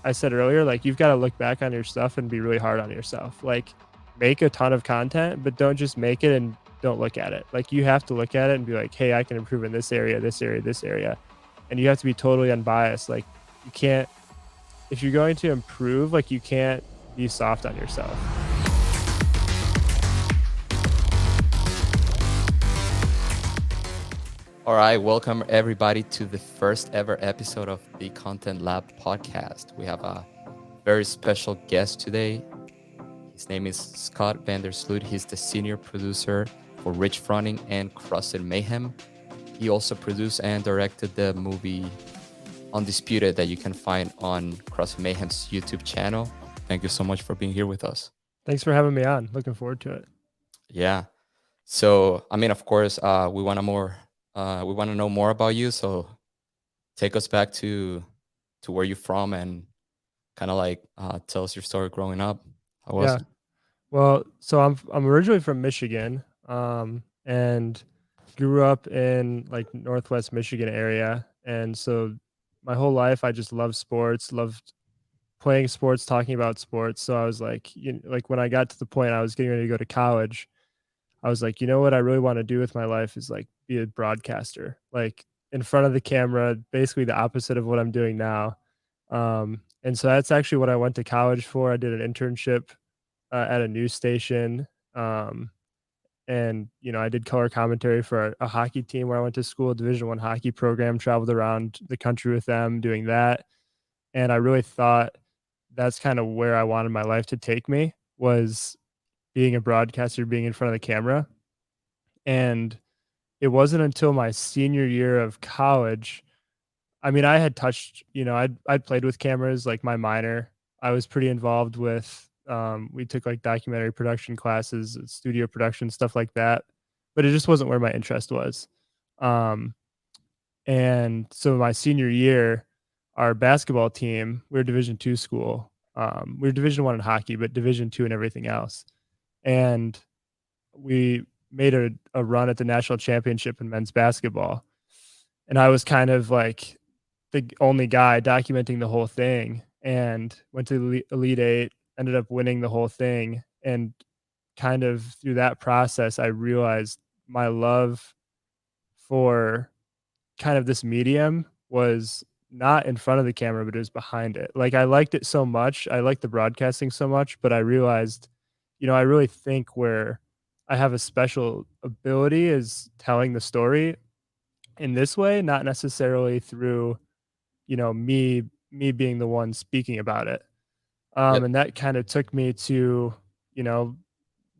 I said earlier, like you've got to look back on your stuff and be really hard on yourself. Like make a ton of content, but don't just make it and don't look at it. Like you have to look at it and be like, hey, I can improve in this area, this area, this area. And you have to be totally unbiased. Like you can't, if you're going to improve, like you can't be soft on yourself. All right, welcome everybody to the first ever episode of the Content Lab podcast. We have a very special guest today. His name is Scott Vander Sloot. He's the senior producer for Froning and CrossFit Mayhem. He also produced and directed the movie Undisputed that you can find on CrossFit Mayhem's YouTube channel. Thank you so much for being here with us. Thanks for having me on. Looking forward to it. Yeah. So, I mean, of course, we want to know more about you. So take us back to where you're from and kind of like tell us your story growing up. How was Yeah. it? Well, so I'm originally from Michigan, and grew up in like Northwest Michigan area, and so my whole life I just loved sports, loved playing sports, talking about sports. So I was like, like when I got to the point I was getting ready to go to college, I was like, you know what I really want to do with my life is like be a broadcaster, like in front of the camera, basically the opposite of what I'm doing now. And so that's actually what I went to college for. I did an internship at a news station. And I did color commentary for a hockey team where I went to school, Division 1 hockey program, traveled around the country with them doing that. And I really thought that's kind of where I wanted my life to take me, was being a broadcaster, being in front of the camera. And it wasn't until my senior year of college. I mean, I had touched, I'd played with cameras like my minor. I was pretty involved with, we took like documentary production classes, studio production, stuff like that. But it just wasn't where my interest was. Um, and so my senior year, our basketball team, we were Division 2 school. We were Division 1 in hockey, but Division 2 and everything else. And we made a run at the national championship in men's basketball. And I was kind of like the only guy documenting the whole thing, and went to the Elite Eight, ended up winning the whole thing. And kind of through that process, I realized my love for kind of this medium was not in front of the camera, but it was behind it. Like I liked it so much. I liked the broadcasting so much, but I realized, I really think where I have a special ability is telling the story in this way, not necessarily through, me being the one speaking about it. Yep. And that kind of took me to, you know,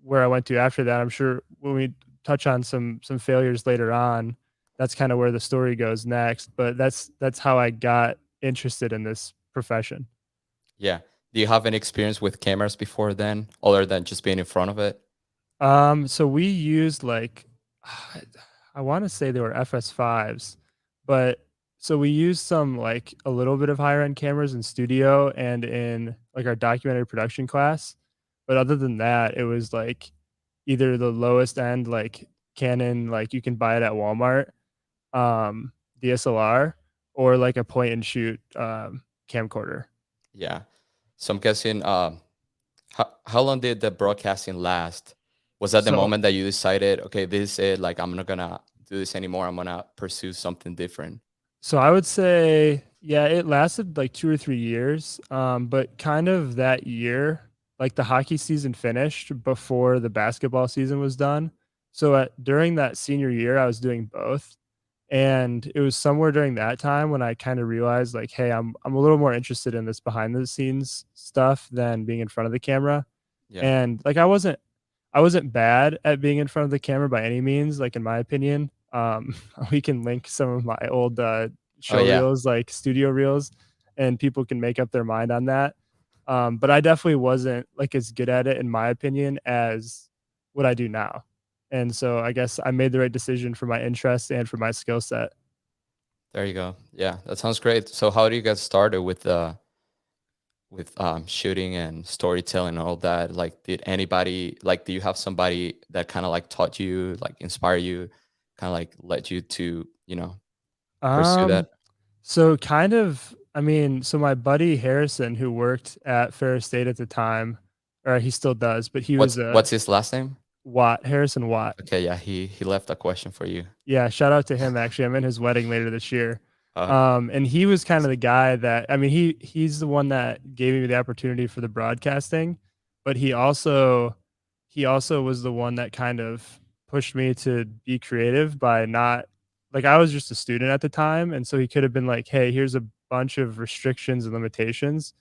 where I went to after that. I'm sure when we touch on some failures later on, that's kind of where the story goes next. But that's how I got interested in this profession. Yeah. Do you have any experience with cameras before then, other than just being in front of it? So we used like I want to say they were FS5s, but so we used some like a little bit of higher end cameras in studio and in like our documentary production class. But other than that, it was like either the lowest end, like Canon, like you can buy it at Walmart, um, DSLR, or like a point and shoot camcorder. Yeah. So I'm guessing, how long did the broadcasting last? Was that the So moment that you decided, okay, this is it, like I'm not gonna do this anymore. I'm gonna pursue something different. So I would say, yeah, it lasted like 2 or 3 years. But kind of that year, like the hockey season finished before the basketball season was done. So during that senior year, I was doing both. And it was somewhere during that time when I kind of realized like, hey, I'm a little more interested in this behind the scenes stuff than being in front of the camera. Yeah. And like I wasn't bad at being in front of the camera by any means, like in my opinion. We can link some of my old Oh show yeah. reels, like studio reels, and people can make up their mind on that. But I definitely wasn't like as good at it, in my opinion, as what I do now. And so I guess I made the right decision for my interest and for my skill set. There you go. Yeah, that sounds great. So how do you get started with shooting and storytelling and all that? Like, did anybody, like, do you have somebody that kind of like taught you, like inspire you, kind of like led you to, pursue Um, that? so kind of I mean, so my buddy Harrison, who worked at Ferris State at the time, or he still does, but he was a What's his last name? Watt, Harrison Watt. Okay, yeah, he left a question for you. Yeah, shout out to him. Actually, I'm in his wedding later this year. Uh, And he was kind of the guy that, I mean, he's the one that gave me the opportunity for the broadcasting, but he also was the one that kind of pushed me to be creative by not, like, I was just a student at the time, and so he could have been like, "Hey, here's a bunch of restrictions and limitations,"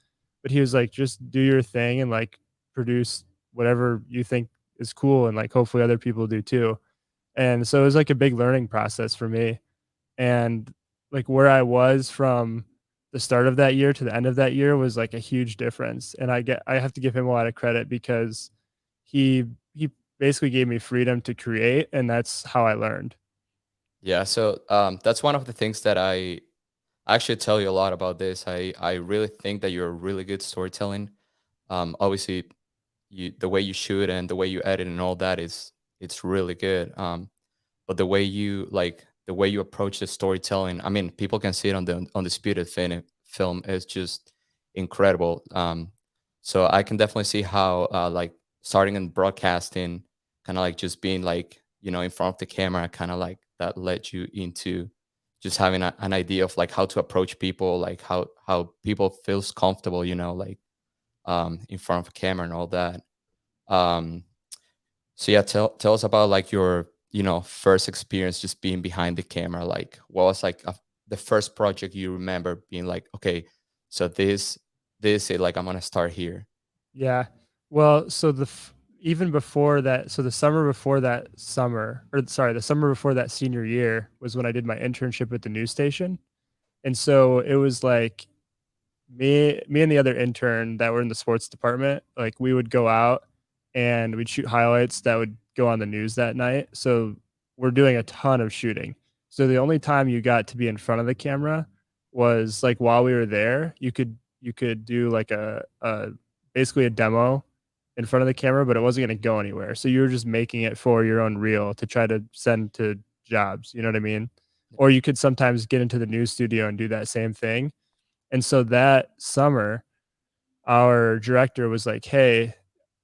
but he was like, "Just do your thing and like produce whatever you think is cool, and like hopefully other people do too." And so it was like a big learning process for me. And like where I was from the start of that year to the end of that year was like a huge difference. And I have to give him a lot of credit because he basically gave me freedom to create, and that's how I learned. yeah, so that's one of the things that I actually tell you a lot about this. I really think that you're really good storytelling. Obviously, the way you shoot and the way you edit and all that is it's really good. But the way you approach the storytelling, I mean, people can see it on the undisputed film is just incredible. So I can definitely see how like starting in broadcasting, kind of like just being like in front of the camera, kind of like that led you into just having an idea of like how to approach people, like how people feels comfortable, like in front of a camera and all that. Um, so yeah, tell us about like your first experience just being behind the camera. Like, what was like the first project you remember being like, okay, so this is like I'm gonna start here. Yeah. Well, so even before that, so the summer before that summer, or sorry, the summer before that senior year was when I did my internship at the news station. And so it was like me and the other intern that were in the sports department, like we would go out and we'd shoot highlights that would go on the news that night. So we're doing a ton of shooting. So the only time you got to be in front of the camera was like while we were there. You could do like a basically a demo in front of the camera, but it wasn't going to go anywhere. So you were just making it for your own reel to try to send to jobs. You know what I mean? Or you could sometimes get into the news studio and do that same thing. And so that summer, our director was like, "Hey,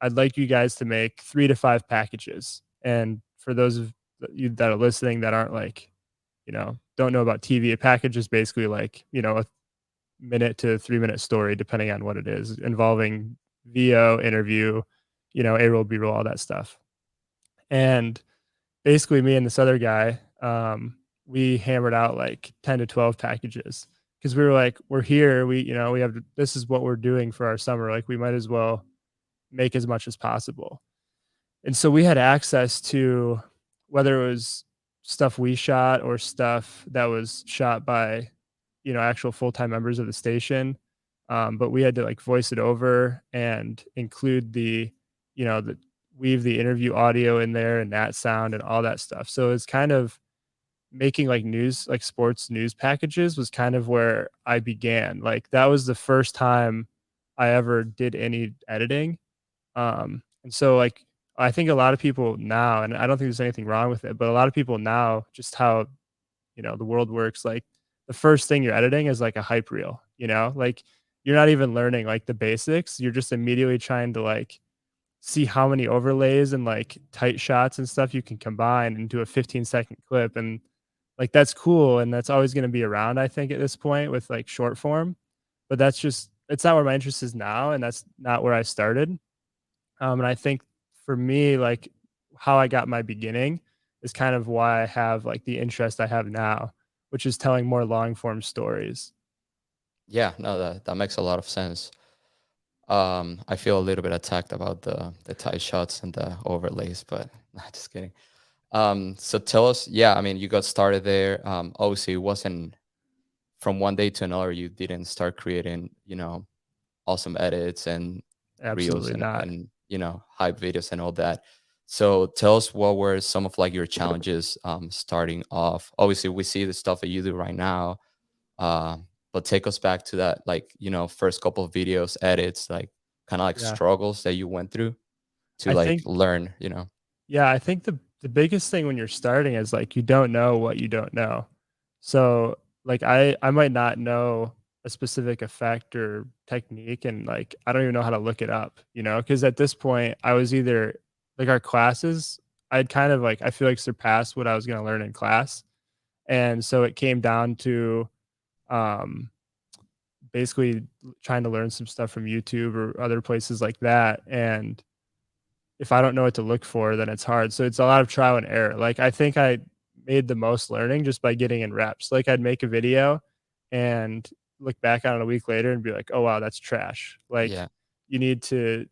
I'd like you guys to make 3 to 5 packages." And for those of you that are listening that aren't like, don't know about TV, a package is basically like, a minute to 3-minute story, depending on what it is, involving VO, interview, A-roll, B-roll, all that stuff. And basically me and this other guy, we hammered out like 10 to 12 packages because we were like, we're here. We have, this is what we're doing for our summer. Like we might as well make as much as possible. And so we had access to whether it was stuff we shot or stuff that was shot by, actual full-time members of the station. But we had to like voice it over and include the weave the interview audio in there and that sound and all that stuff. So it's kind of making like news, like sports news packages was kind of where I began. Like that was the first time I ever did any editing. And so like I think a lot of people now, and I don't think there's anything wrong with it, but a lot of people now, just how the world works, like the first thing you're editing is like a hype reel, like you're not even learning like the basics. You're just immediately trying to like see how many overlays and like tight shots and stuff you can combine into a 15-second clip. And like that's cool and that's always going to be around, I think, at this point with like short form. But it's not where my interest is now, and that's not where I started. And I think for me, like how I got my beginning is kind of why I have like the interest I have now, which is telling more long form stories. Yeah, no, that makes a lot of sense. I feel a little bit attacked about the tie shots and the overlays, but not just kidding. So tell us, yeah, I mean, you got started there. Obviously, it wasn't from one day to another. You didn't start creating, awesome edits and reels Absolutely not. and hype videos and all that. So tell us, what were some of like your challenges starting off? Obviously, we see the stuff that you do right now, uh, but take us back to that, like first couple of videos, edits, like kind of like Yeah. struggles that you went through to I like think learn. Yeah, I think the biggest thing when you're starting is like you don't know what you don't know. So like I might not know. a specific effect or technique, and like I don't even know how to look it up, because at this point I was either like our classes, I'd kind of like I feel like surpassed what I was going to learn in class. And so it came down to um basically trying to learn some stuff from YouTube or other places like that. And if I don't know what to look for, then it's hard. So it's a lot of trial and error. Like I think I made the most learning just by getting in reps. Like I'd make a video and look back on it a week later and be like, "Oh wow, that's trash." Like Yeah. you need to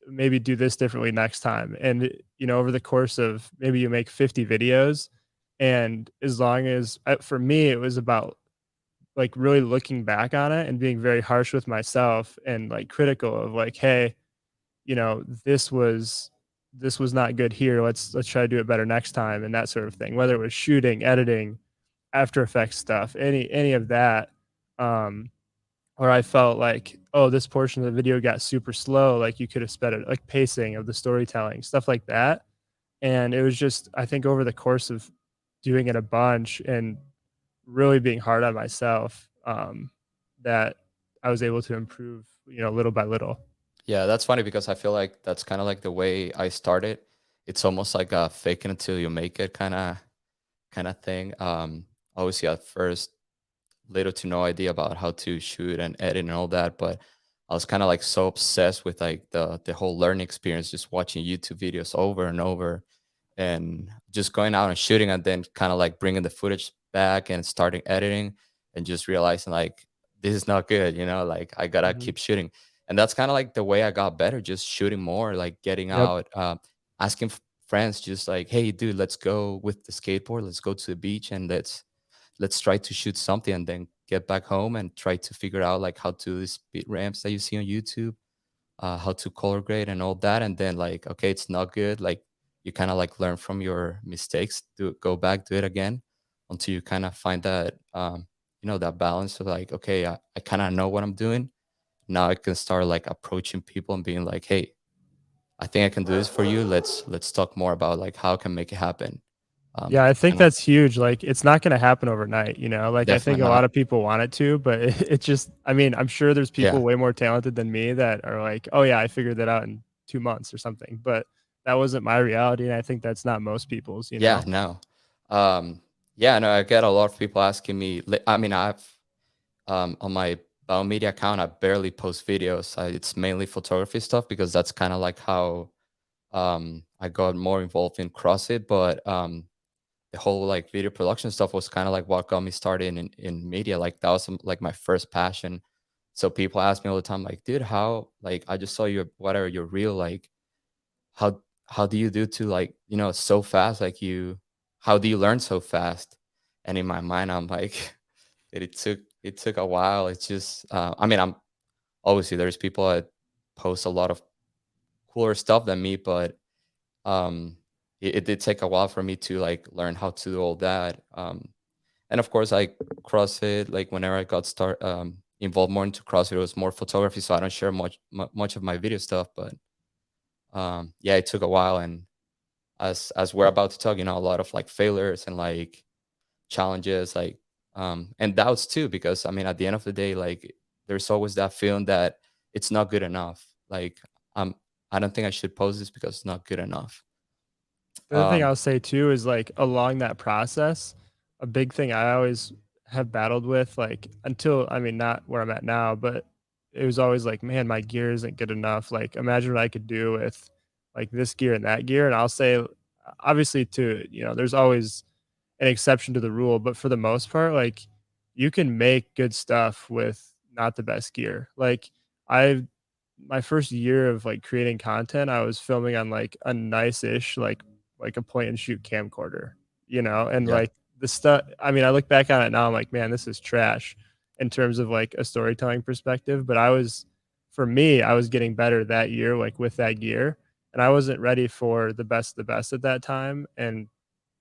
maybe do this differently next time. And over the course of maybe you make 50 videos, and as long as for me it was about like really looking back on it and being very harsh with myself and like critical of like, hey, this was not good here. Let's try to do it better next time, and that sort of thing. Whether it was shooting, editing, After Effects stuff, any of that, um, where I felt like, oh, this portion of the video got super slow. Like you could have sped it, like pacing of the storytelling, stuff like that. And it was just, I think, over the course of doing it a bunch and really being hard on myself, that I was able to improve, little by little. Yeah, that's funny because I feel like that's kind of like the way I started. It's almost like a fake it until you make it kind of thing. Obviously at first little to no idea about how to shoot and edit and all that, but I was kind of like so obsessed with like the whole learning experience, just watching YouTube videos over and over, and just going out and shooting, and then kind of like bringing the footage back and starting editing, and just realizing like this is not good, like I gotta Mhm. keep shooting. And that's kind of like the way I got better, just shooting more, like getting Yep. out, asking friends, just like, hey dude, let's go with the skateboard, let's go to the beach, and let's try to shoot something, and then get back home and try to figure out like how to do the speed ramps that you see on YouTube, how to color grade and all that. And then like, okay, it's not good. Like you kind of like learn from your mistakes, do go back, do it again until you kind of find that, that balance of like, okay, I kind of know what I'm doing. Now I can start like approaching people and being like, hey, I think I can do this for you. Let's talk more about like how I can make it happen. Yeah, I think And that's huge. Like, it's not gonna happen overnight, Like, I think definitely a lot not. of people want it to, but it just I mean, I'm sure there's Yeah. people way more talented than me that are like, "Oh, yeah, I figured that out in 2 months or something," but that wasn't my reality, and I think that's not most people's. Yeah, no. Yeah, no, I get a lot of people asking me. I mean, I've on my biomedia account, I barely post videos. It's mainly photography stuff because that's kind of like how I got more involved in CrossFit. But the whole like video production stuff was kind of like what got me started in media. Like that was like my first passion. So people ask me all the time, like, dude, how like I just saw your whatever your reel, like how do you do to like so fast, like you how do you learn so fast? And in my mind I'm like it took a while. It's just I mean, I'm obviously there's people that post a lot of cooler stuff than me, but it did take a while for me to like learn how to do all that. And of course like CrossFit, like whenever I got involved more into CrossFit, it was more photography, so I don't share much of my video stuff. But yeah, it took a while. And as we're about to talk, a lot of like failures and like challenges, like and doubts too, because I mean at the end of the day, like there's always that feeling that it's not good enough. Like um I don't think I should post this because it's not good enough. The other thing um I'll say too is like along that process, a big thing I always have battled with, like until I mean, not where I'm at now, but it was always like, man, my gear isn't good enough. Like, imagine what I could do with like this gear and that gear. And I'll say, obviously, too, there's always an exception to the rule, but for the most part, like you can make good stuff with not the best gear. Like, I my first year of like creating content, I was filming on like a nice-ish like a point and shoot camcorder, and yeah. like the stuff. I mean, I look back on it now, I'm like, man, this is trash in terms of like a storytelling perspective. But for me, I was getting better that year, like with that gear, and I wasn't ready for the best at that time. And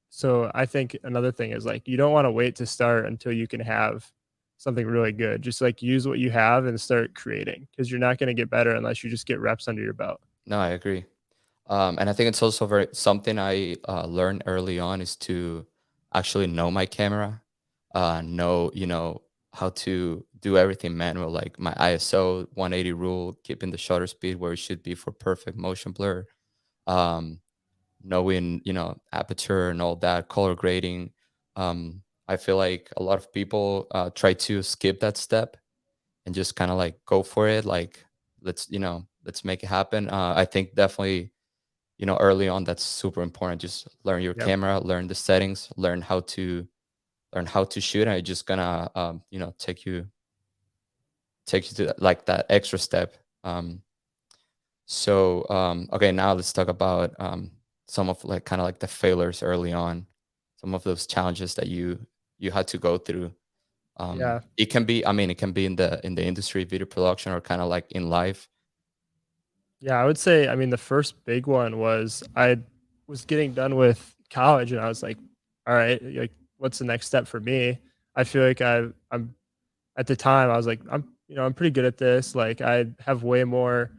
so I think another thing is like you don't want to wait to start until you can have something really good. Just like use what you have and start creating because you're not going to get better unless you just get reps under your belt. No, I agree. And I think it's also very something I learned early on is to actually know my camera, know how to do everything manual, like my ISO 180 rule, keeping the shutter speed where it should be for perfect motion blur, um, knowing, aperture and all that, color grading. I feel like a lot of people try to skip that step and just kind of like go for it. Like, let's make it happen. I think definitely, early on, that's super important. Just learn your Yep. camera, learn the settings, learn how to shoot, and it's just gonna, take you to like that extra step. Okay, now let's talk about some of like kind of like the failures early on, some of those challenges that you had to go through. Yeah. It can be, I mean, it can be in the industry, video production, or kind of like in life. Yeah, I would say, I mean, the first big one was I was getting done with college and I was like, all right, like what's the next step for me? I feel like I'm at the time I was like, I'm pretty good at this. Like I have way more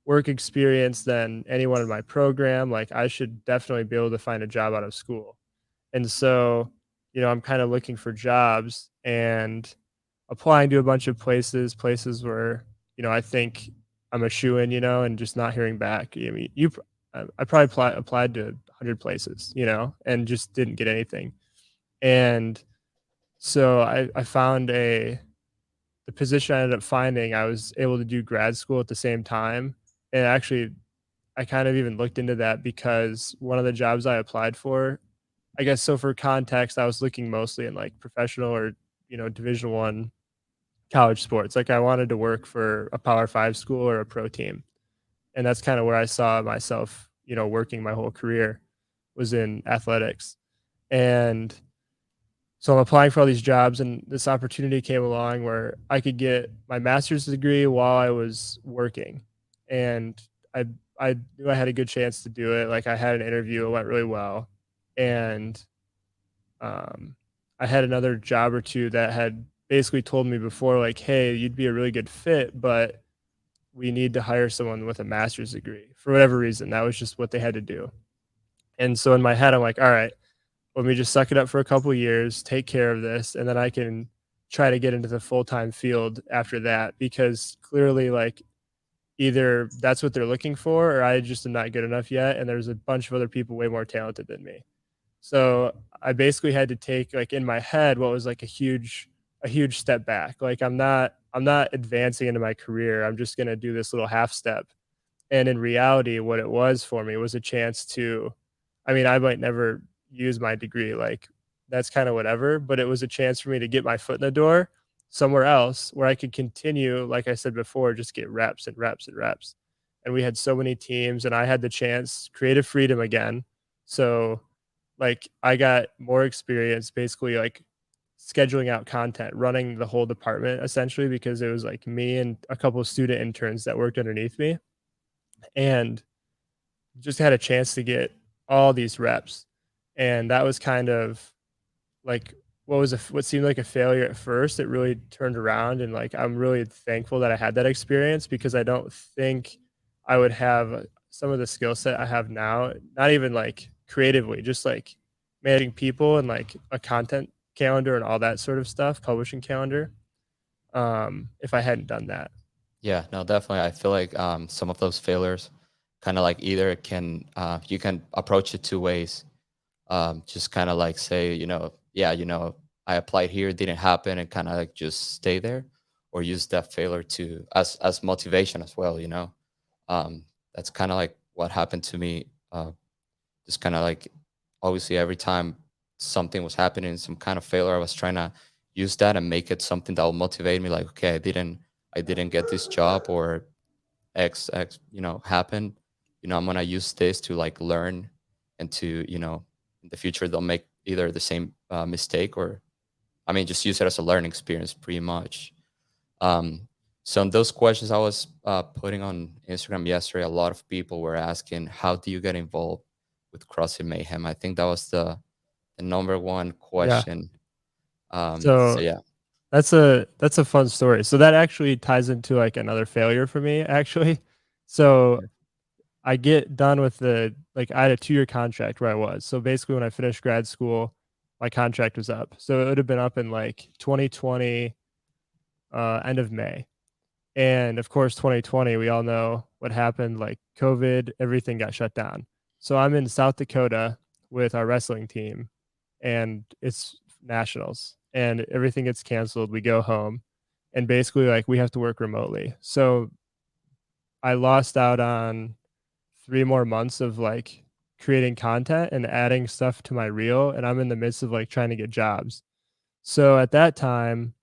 work experience than anyone in my program. Like I should definitely be able to find a job out of school. And so, I'm kind of looking for jobs and applying to a bunch of places where, I think I'm a shoe in, and just not hearing back. I mean, I probably applied to 100 places, and just didn't get anything. And so I found the position I ended up finding, I was able to do grad school at the same time. And actually, I kind of even looked into that because one of the jobs I applied for, I guess so for context, I was looking mostly in like professional or, Division One college sports. Like I wanted to work for a Power Five school or a pro team. And that's kind of where I saw myself, working my whole career was in athletics. And so I'm applying for all these jobs and this opportunity came along where I could get my master's degree while I was working. And I I knew I had a good chance to do it. Like I had an interview, it went really well. And um, I had another job or two that had basically told me before, like, hey, you'd be a really good fit, but we need to hire someone with a master's degree for whatever reason. That was just what they had to do. And so in my head, I'm like, all right, let me just suck it up for a couple years, take care of this, and then I can try to get into the full time field after that. Because clearly, like, either that's what they're looking for, or I just am not good enough yet. And there's a bunch of other people way more talented than me. So I basically had to take like in my head what was like a huge step back. Like I'm not advancing into my career. I'm just gonna do this little half step. And in reality, what it was for me was a chance to, I mean, I might never use my degree, like that's kind of whatever, but it was a chance for me to get my foot in the door somewhere else where I could continue, like I said before, just get reps and reps and reps. And we had so many teams and I had the chance, creative freedom again. So like I got more experience basically like scheduling out content, running the whole department essentially because it was like me and a couple of student interns that worked underneath me and just had a chance to get all these reps. And that was kind of like what seemed like a failure at first. It really turned around and like I'm really thankful that I had that experience because I don't think I would have some of the skill set I have now, not even like creatively, just like managing people and like a content calendar and all that sort of stuff, publishing calendar, if I hadn't done that. Yeah, no, definitely. I feel like some of those failures kind of like either can you can approach it two ways. Just kind of like say, yeah, I applied here, didn't happen, and kind of like just stay there, or use that failure to as motivation as well. That's kind of like what happened to me. Just kind of like, obviously, every time something was happening, some kind of failure, I was trying to use that and make it something that will motivate me. Like, okay, I didn't get this job, or X, happened. I'm gonna use this to like learn, and to, in the future they'll make either the same mistake, or I mean, just use it as a learning experience, pretty much. Um, so in those questions I was putting on Instagram yesterday, a lot of people were asking, how do you get involved with CrossFit Mayhem? I think that was the number one Yeah. question. So So yeah. that's a fun story. So that actually ties into like another failure for me, actually. So I get done with I had a 2-year contract where I was. So basically when I finished grad school, my contract was up. So it would have been up in like 2020, end of May. And of course, 2020, we all know what happened, like COVID, everything got shut down. So I'm in South Dakota with our wrestling team, and it's nationals, and everything gets canceled. We go home, and basically, like, we have to work remotely. So I lost out on 3 more months of like creating content and adding stuff to my reel. And I'm in the midst of like trying to get jobs. So at that time,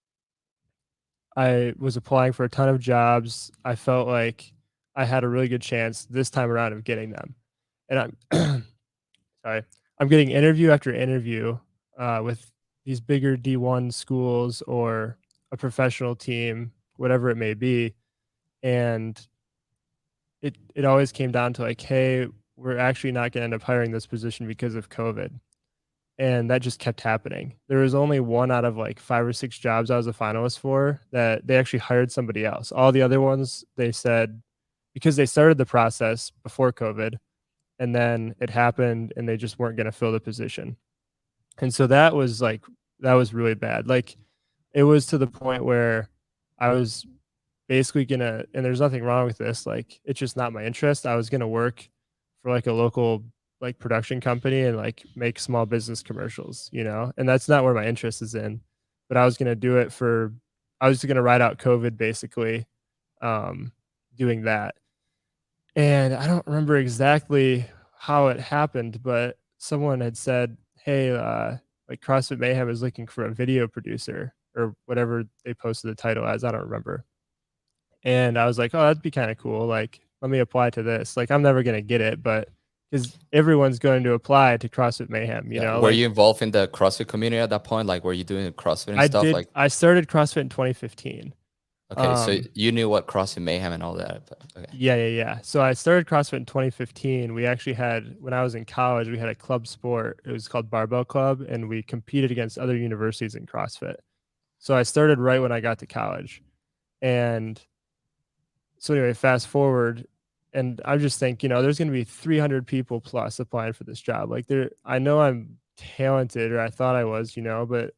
I was applying for a ton of jobs. I felt like I had a really good chance this time around of getting them. And I'm sorry, I'm getting interview after interview with these bigger D1 schools or a professional team, whatever it may be. And it always came down to like, hey, we're actually not going to end up hiring this position because of COVID. And that just kept happening. There was only one out of like 5 or 6 jobs I was a finalist for that they actually hired somebody else. All the other ones, they said, because they started the process before COVID and then it happened and they just weren't going to fill the position. And so that was really bad. Like, it was to the point where I was basically gonna, and there's nothing wrong with this, like, it's just not my interest. I was gonna work for like a local like production company and like make small business commercials, and that's not where my interest is in. But I was gonna ride out COVID basically, um, doing that. And I don't remember exactly how it happened, but someone had said, "Hey, like CrossFit Mayhem is looking for a video producer," or whatever they posted the title as. I don't remember. And I was like, "Oh, that'd be kind of cool. Like, let me apply to this." Like, I'm never gonna get it, but because everyone's going to apply to CrossFit Mayhem, Yeah. Were like you involved in the CrossFit community at that point? Like, were you doing CrossFit and I stuff? did. Like, I started CrossFit in 2015. okay, so Um, you knew what CrossFit Mayhem and all that. But, okay. yeah, yeah, yeah. So I started CrossFit in 2015. We actually had, when I was in college, we had a club sport. It was called Barbell Club, and we competed against other universities in CrossFit. So I started right when I got to college. And so anyway, fast forward, and I just think, there's going to be 300 people plus applying for this job. Like, I know I'm talented, or I thought I was, but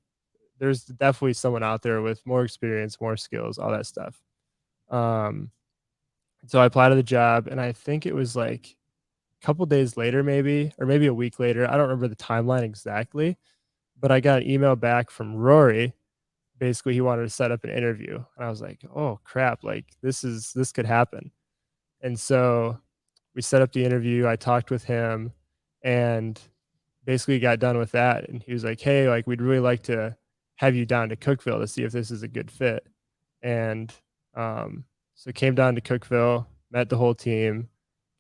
there's definitely someone out there with more experience, more skills, all that stuff. Um, so I applied to the job, and I think it was like a couple days later, maybe, or maybe a week later. I don't remember the timeline exactly, but I got an email back from Rory. Basically, he wanted to set up an interview, and I was like, "Oh crap! Like, this could happen." And so we set up the interview. I talked with him and basically got done with that. And he was like, "Hey, like, we'd really like to have you down to Cookeville to see if this is a good fit." And so came down to Cookeville, met the whole team,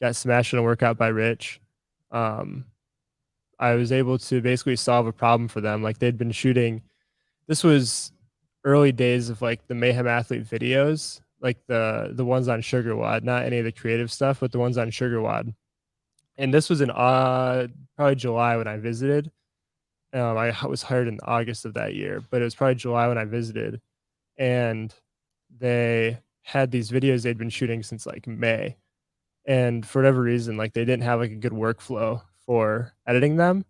got smashed in a workout by Rich. Um, I was able to basically solve a problem for them. Like, they'd been shooting, this was early days of like the Mayhem Athlete videos, like the ones on Sugar Wad, not any of the creative stuff, but the ones on Sugar Wad. And this was in probably July when I visited. I was hired in August of that year, but it was probably July when I visited, and they had these videos they'd been shooting since like May, and for whatever reason, like, they didn't have like a good workflow for editing them.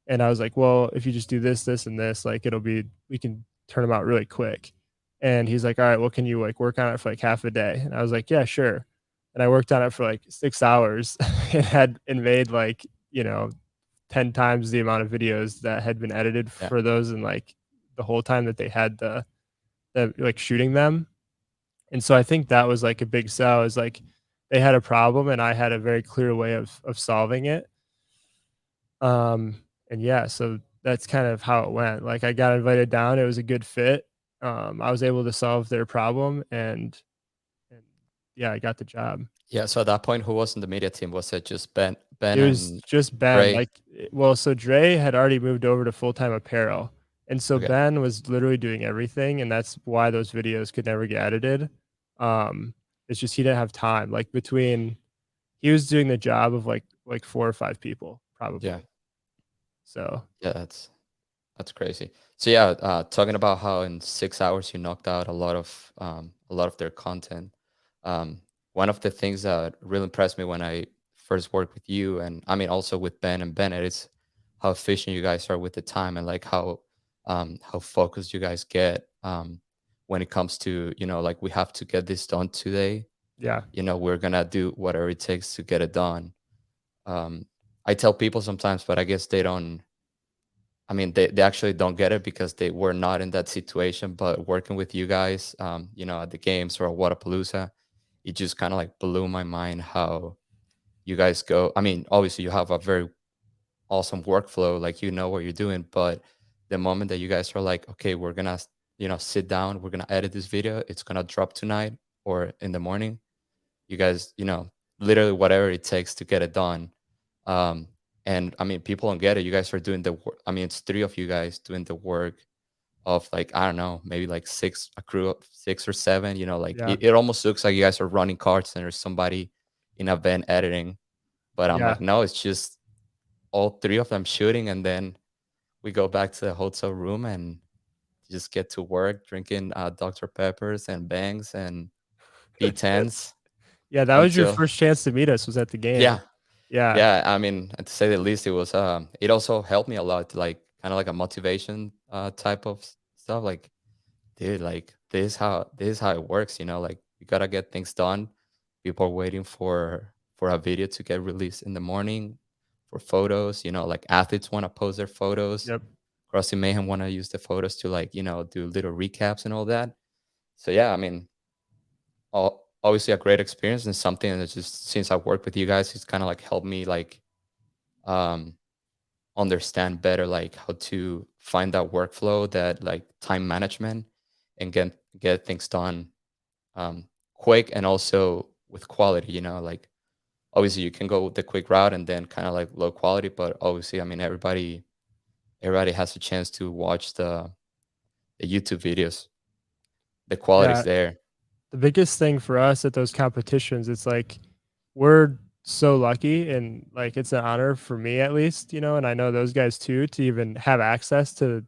And I was like, "Well, if you just do this, this, and this, like, we can turn them out really quick." And he's like, "All right, well, can you like work on it for like half a day?" And I was like, "Yeah, sure." And I worked on it for like 6 hours and made like, 10 times the amount of videos that had been edited Yeah. for those, and like the whole time that they had the like shooting them. And so I think that was like a big sell, is like they had a problem and I had a very clear way of solving it. And yeah, so that's kind of how it went. Like, I got invited down, it was a good fit. I was able to solve their problem, and yeah, I got the job. Yeah. So at that point, who was in the media team? Was it just Ben It was and just Ben. Dre? Like, well, so Dre had already moved over to full-time apparel. And so Okay. Ben was literally doing everything, and that's why those videos could never get edited. Um, it's just he didn't have time. Like, between he was doing the job of like 4 or 5 people Yeah. probably. So Yeah. That's crazy. So yeah, talking about how in 6 hours you knocked out a lot of their content. Um, One of the things that really impressed me when I first worked with you, and I mean also with Ben and Bennett, is how efficient you guys are with the time and like how focused you guys get. when it comes to, like, we have to get this done today, Yeah. we're gonna do whatever it takes to get it done. um I tell people sometimes, but I guess they don't. I mean, they actually don't get it because they were not in that situation. But working with you guys, at the games or at Wadapalooza, it just kind of like blew my mind how you guys go. I mean, obviously you have a very awesome workflow, like what you're doing, but the moment that you guys are like, okay, we're gonna, sit down, we're gonna edit this video, it's gonna drop tonight or in the morning. You guys, literally whatever it takes to get it done. Um, and I mean, people don't get it. You guys are doing the work. I mean, it's three of you guys doing the work of, like, I don't know, maybe like a crew of 6 or 7. Like Yeah. it almost looks like you guys are running carts and there's somebody in a van editing. But I'm Yeah. like, no, it's just all three of them shooting, and then we go back to the hotel room and just get to work drinking Dr. Peppers and Bangs and B10s Yeah, that was your until first chance to meet us was at the game. yeah. Yeah. Yeah, I mean, to say the least, it was it also helped me a lot, like kind of like a motivation type of stuff. Like, dude, like this is how it works, like you gotta get things done. People are waiting for a video to get released in the morning, for photos, like athletes want to post their photos. Yep. CrossFit Mayhem want to use the photos to, like, do little recaps and all that. So yeah, I mean, obviously a great experience, and something that, just since I worked with you guys, it's kind of like helped me, like, um understand better, like how to find that workflow, that like time management, and get things done quick, and also with quality. Like, obviously you can go the quick route and then kind of like low quality, but obviously, I mean, everybody has a chance to watch the YouTube videos. The quality's Yeah. there. The biggest thing for us at those competitions, it's like we're so lucky and like it's an honor for me at least, and I know those guys too, to even have access to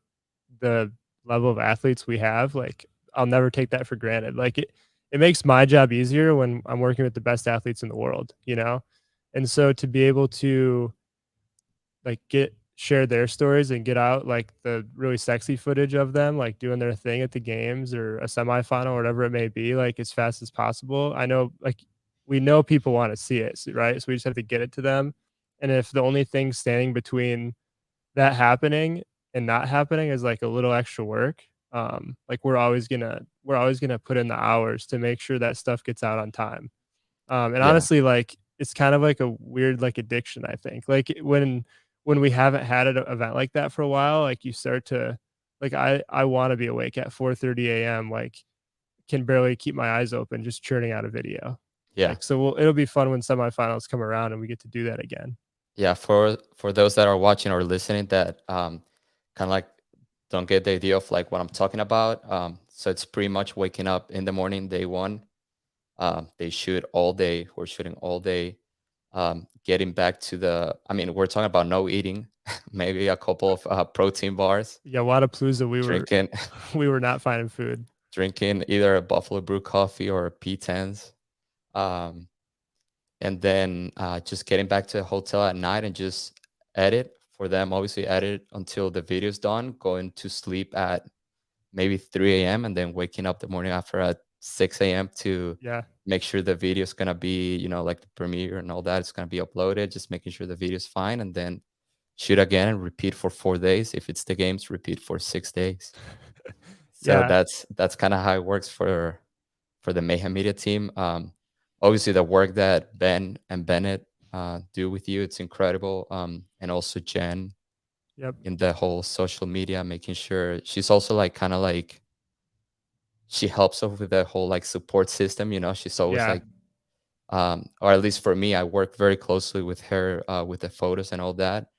the level of athletes we have. Like I'll never take that for granted. Like it makes my job easier when I'm working with the best athletes in the world. And so to be able to like get share their stories and get out like the really sexy footage of them like doing their thing at the games or a semifinal or whatever it may be, like as fast as possible. I know like we know people want to see it, right? So we just have to get it to them. And if the only thing standing between that happening and not happening is like a little extra work, like we're always gonna put in the hours to make sure that stuff gets out on time. And Yeah, honestly, like, it's kind of like a weird, like, addiction, I think. Like, when we haven't had an event like that for a while, like, you start to like, I wanna be awake at 4:30 AM, like, can barely keep my eyes open just churning out a video. yeah, Like, so it'll be fun when semifinals come around and we get to do that again. yeah. For those that are watching or listening, that kind of like don't get the idea of like what I'm talking about. So it's pretty much waking up in the morning, day one. They shoot all day. We're shooting all day. Getting back to I mean, we're talking about no eating, maybe a couple of protein bars, Yeah, Wadapalooza, we were drinking, we were not finding food. drinking either a Buffalo Brew coffee or a P10s. Um, and then just getting back to the hotel at night and just edit for them. Obviously, edit until the video's done. Going to sleep at maybe 3 a.m. and then waking up the morning after at 6 a.m. to Yeah. make sure the video is gonna be, like the premiere and all that. It's gonna be uploaded. Just making sure the video is fine, and then shoot again and repeat for 4 days. If it's the games, repeat for 6 days. So Yeah. that's kind of how it works for the Mayhem Media team. Obviously, the work that Ben and Bennett do with you, it's incredible. And also Jen Yep. in the whole social media, making sure she's also like kind of like she helps us with the whole like support system. She's always Yeah. like, or at least for me, I work very closely with her with the photos and all that,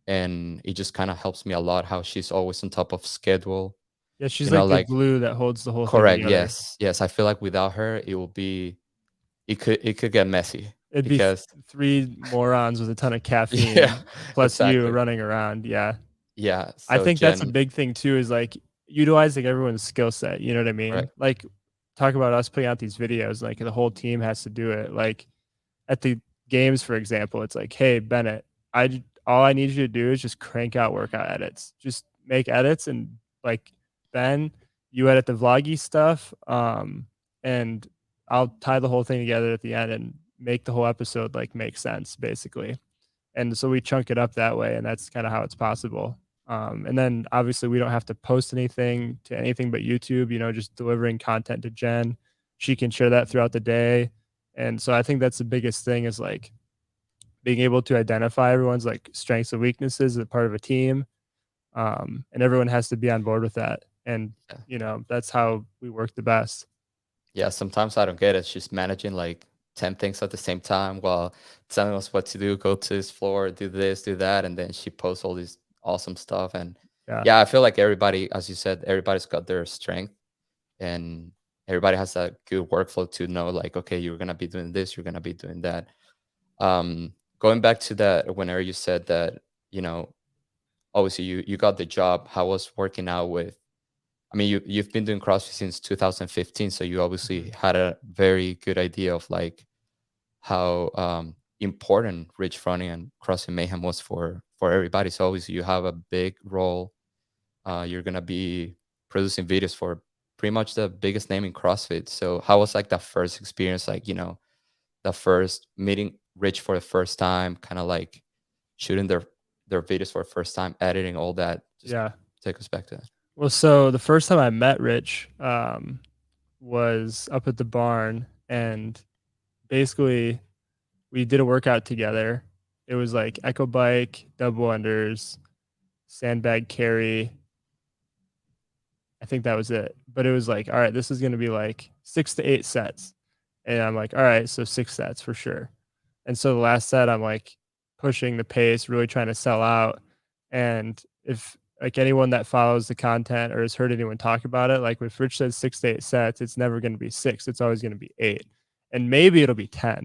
and it just kind of helps me a lot. How she's always on top of schedule. Yeah, she's like the Like, glue that holds the whole thing correct. together. Yes, yes. I feel like without her, it could get messy It'd be because 3 morons with a ton of yeah, caffeine plus you exactly. running around, yeah. Yeah. I So think that's a Jen, big thing too is, like, utilizing everyone's skill set, you know what I mean? correct. Like, talk about us putting out these videos, like, the whole team has to do it, like, at the games, for example, it's like, "Hey, Bennett, all I need you to do is just crank out workout edits. Just make edits and, like, Ben, you edit the vloggy stuff, and I'll tie the whole thing together at the end and make the whole episode like make sense basically. And so we chunk it up that way, and that's kind of how it's possible. And then obviously we don't have to post anything to anything but YouTube, just delivering content to Jen. She can share that throughout the day. And so I think that's the biggest thing is like being able to identify everyone's like strengths and weaknesses as a part of a team. And everyone has to be on board with that. And, Yeah. that's how we work the best. Yeah, sometimes I don't get it. She's managing like 10 things at the same time while telling us what to do, go to this floor, do this, do that. And then she posts all this awesome stuff. And Yeah. yeah, I feel like everybody, as you said, everybody's got their strength and everybody has a good workflow to know like, okay, you're gonna be doing this, you're gonna be doing that. Going back to that, whenever you said that, you know, obviously you got the job, how was working out with I mean, you've been doing CrossFit since 2015, so you Mhm. obviously had a very good idea of like how important Rich Froning and CrossFit Mayhem was for everybody. So obviously you have a big role. You're gonna be producing videos for pretty much the biggest name in CrossFit. So how was like the first experience? Like the first meeting Rich for the first time, kind of like shooting their videos for the first time, editing all that. Just Yeah. take us back to that. Well, so the first time I met Rich, was up at the barn, and basically we did a workout together. It was like echo bike, double unders, sandbag carry. I think that was it. But it was like, all right, this is going to be like 6 to 8 sets. And I'm like, all right, so 6 sets for sure. And so the last set, I'm like pushing the pace, really trying to sell out. And if like anyone that follows the content or has heard anyone talk about it, like if Rich says 6 to 8 sets, it's never going to be six. It's always going to be eight. And maybe it'll be 10.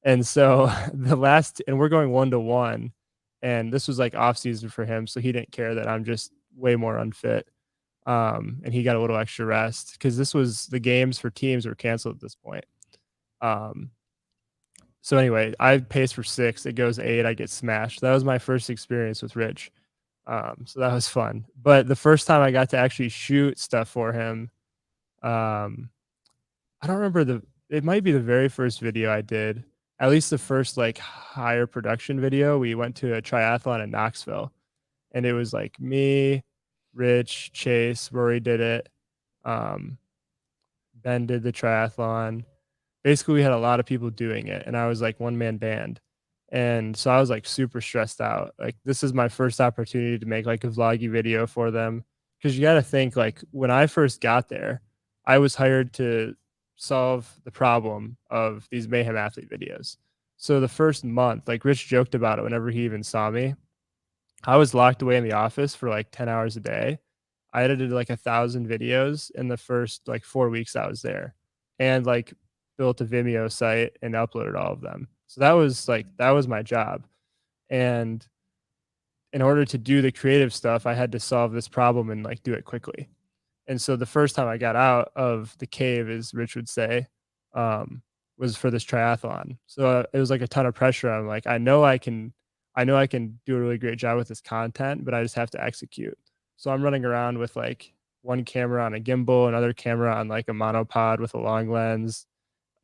And so and we're going 1-to-1. And this was like off season for him. So he didn't care that I'm just way more unfit. And he got a little extra rest because this was the games for teams were canceled at this point. Um, so anyway, I paced for 6. It goes 8. I get smashed. That was my first experience with Rich. So that was fun. But the first time I got to actually shoot stuff for him, um, I don't remember it might be the very first video I did. At least the first like higher production video. We went to a triathlon in Knoxville, and it was like me, Rich, Chase, Rory did it. Um, Ben did the triathlon. Basically, we had a lot of people doing it, and I was like one man band. And so I was like super stressed out. Like this is my first opportunity to make like a vloggy video for them. Cause you gotta think like when I first got there, I was hired to solve the problem of these Mayhem athlete videos. So the first month, like Rich joked about it whenever he even saw me. I was locked away in the office for like 10 hours a day. I edited like 1,000 videos in the first like 4 weeks I was there, and like built a Vimeo site and uploaded all of them. So that was my job. And in order to do the creative stuff, I had to solve this problem and like do it quickly. And so the first time I got out of the cave, as Rich would say, um, was for this triathlon. So it was like a ton of pressure. I'm like, I know I can do a really great job with this content, but I just have to execute. So I'm running around with like one camera on a gimbal, another camera on like a monopod with a long lens,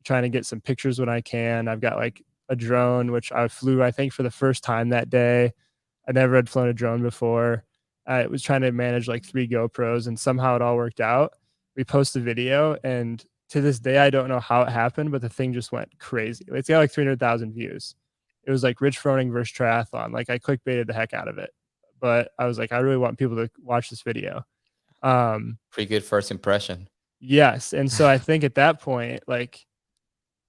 trying to get some pictures when I can. I've got like a drone, which I flew, I think, for the first time that day. I never had flown a drone before. I was trying to manage like 3 GoPros, and somehow it all worked out. We posted a video, and to this day, I don't know how it happened, but the thing just went crazy. It's got like 300,000 views. It was like Rich Froning versus triathlon. Like I clickbaited the heck out of it, but I was like, I really want people to watch this video. Um, Pretty good first impression. yes, and so I think at that point, like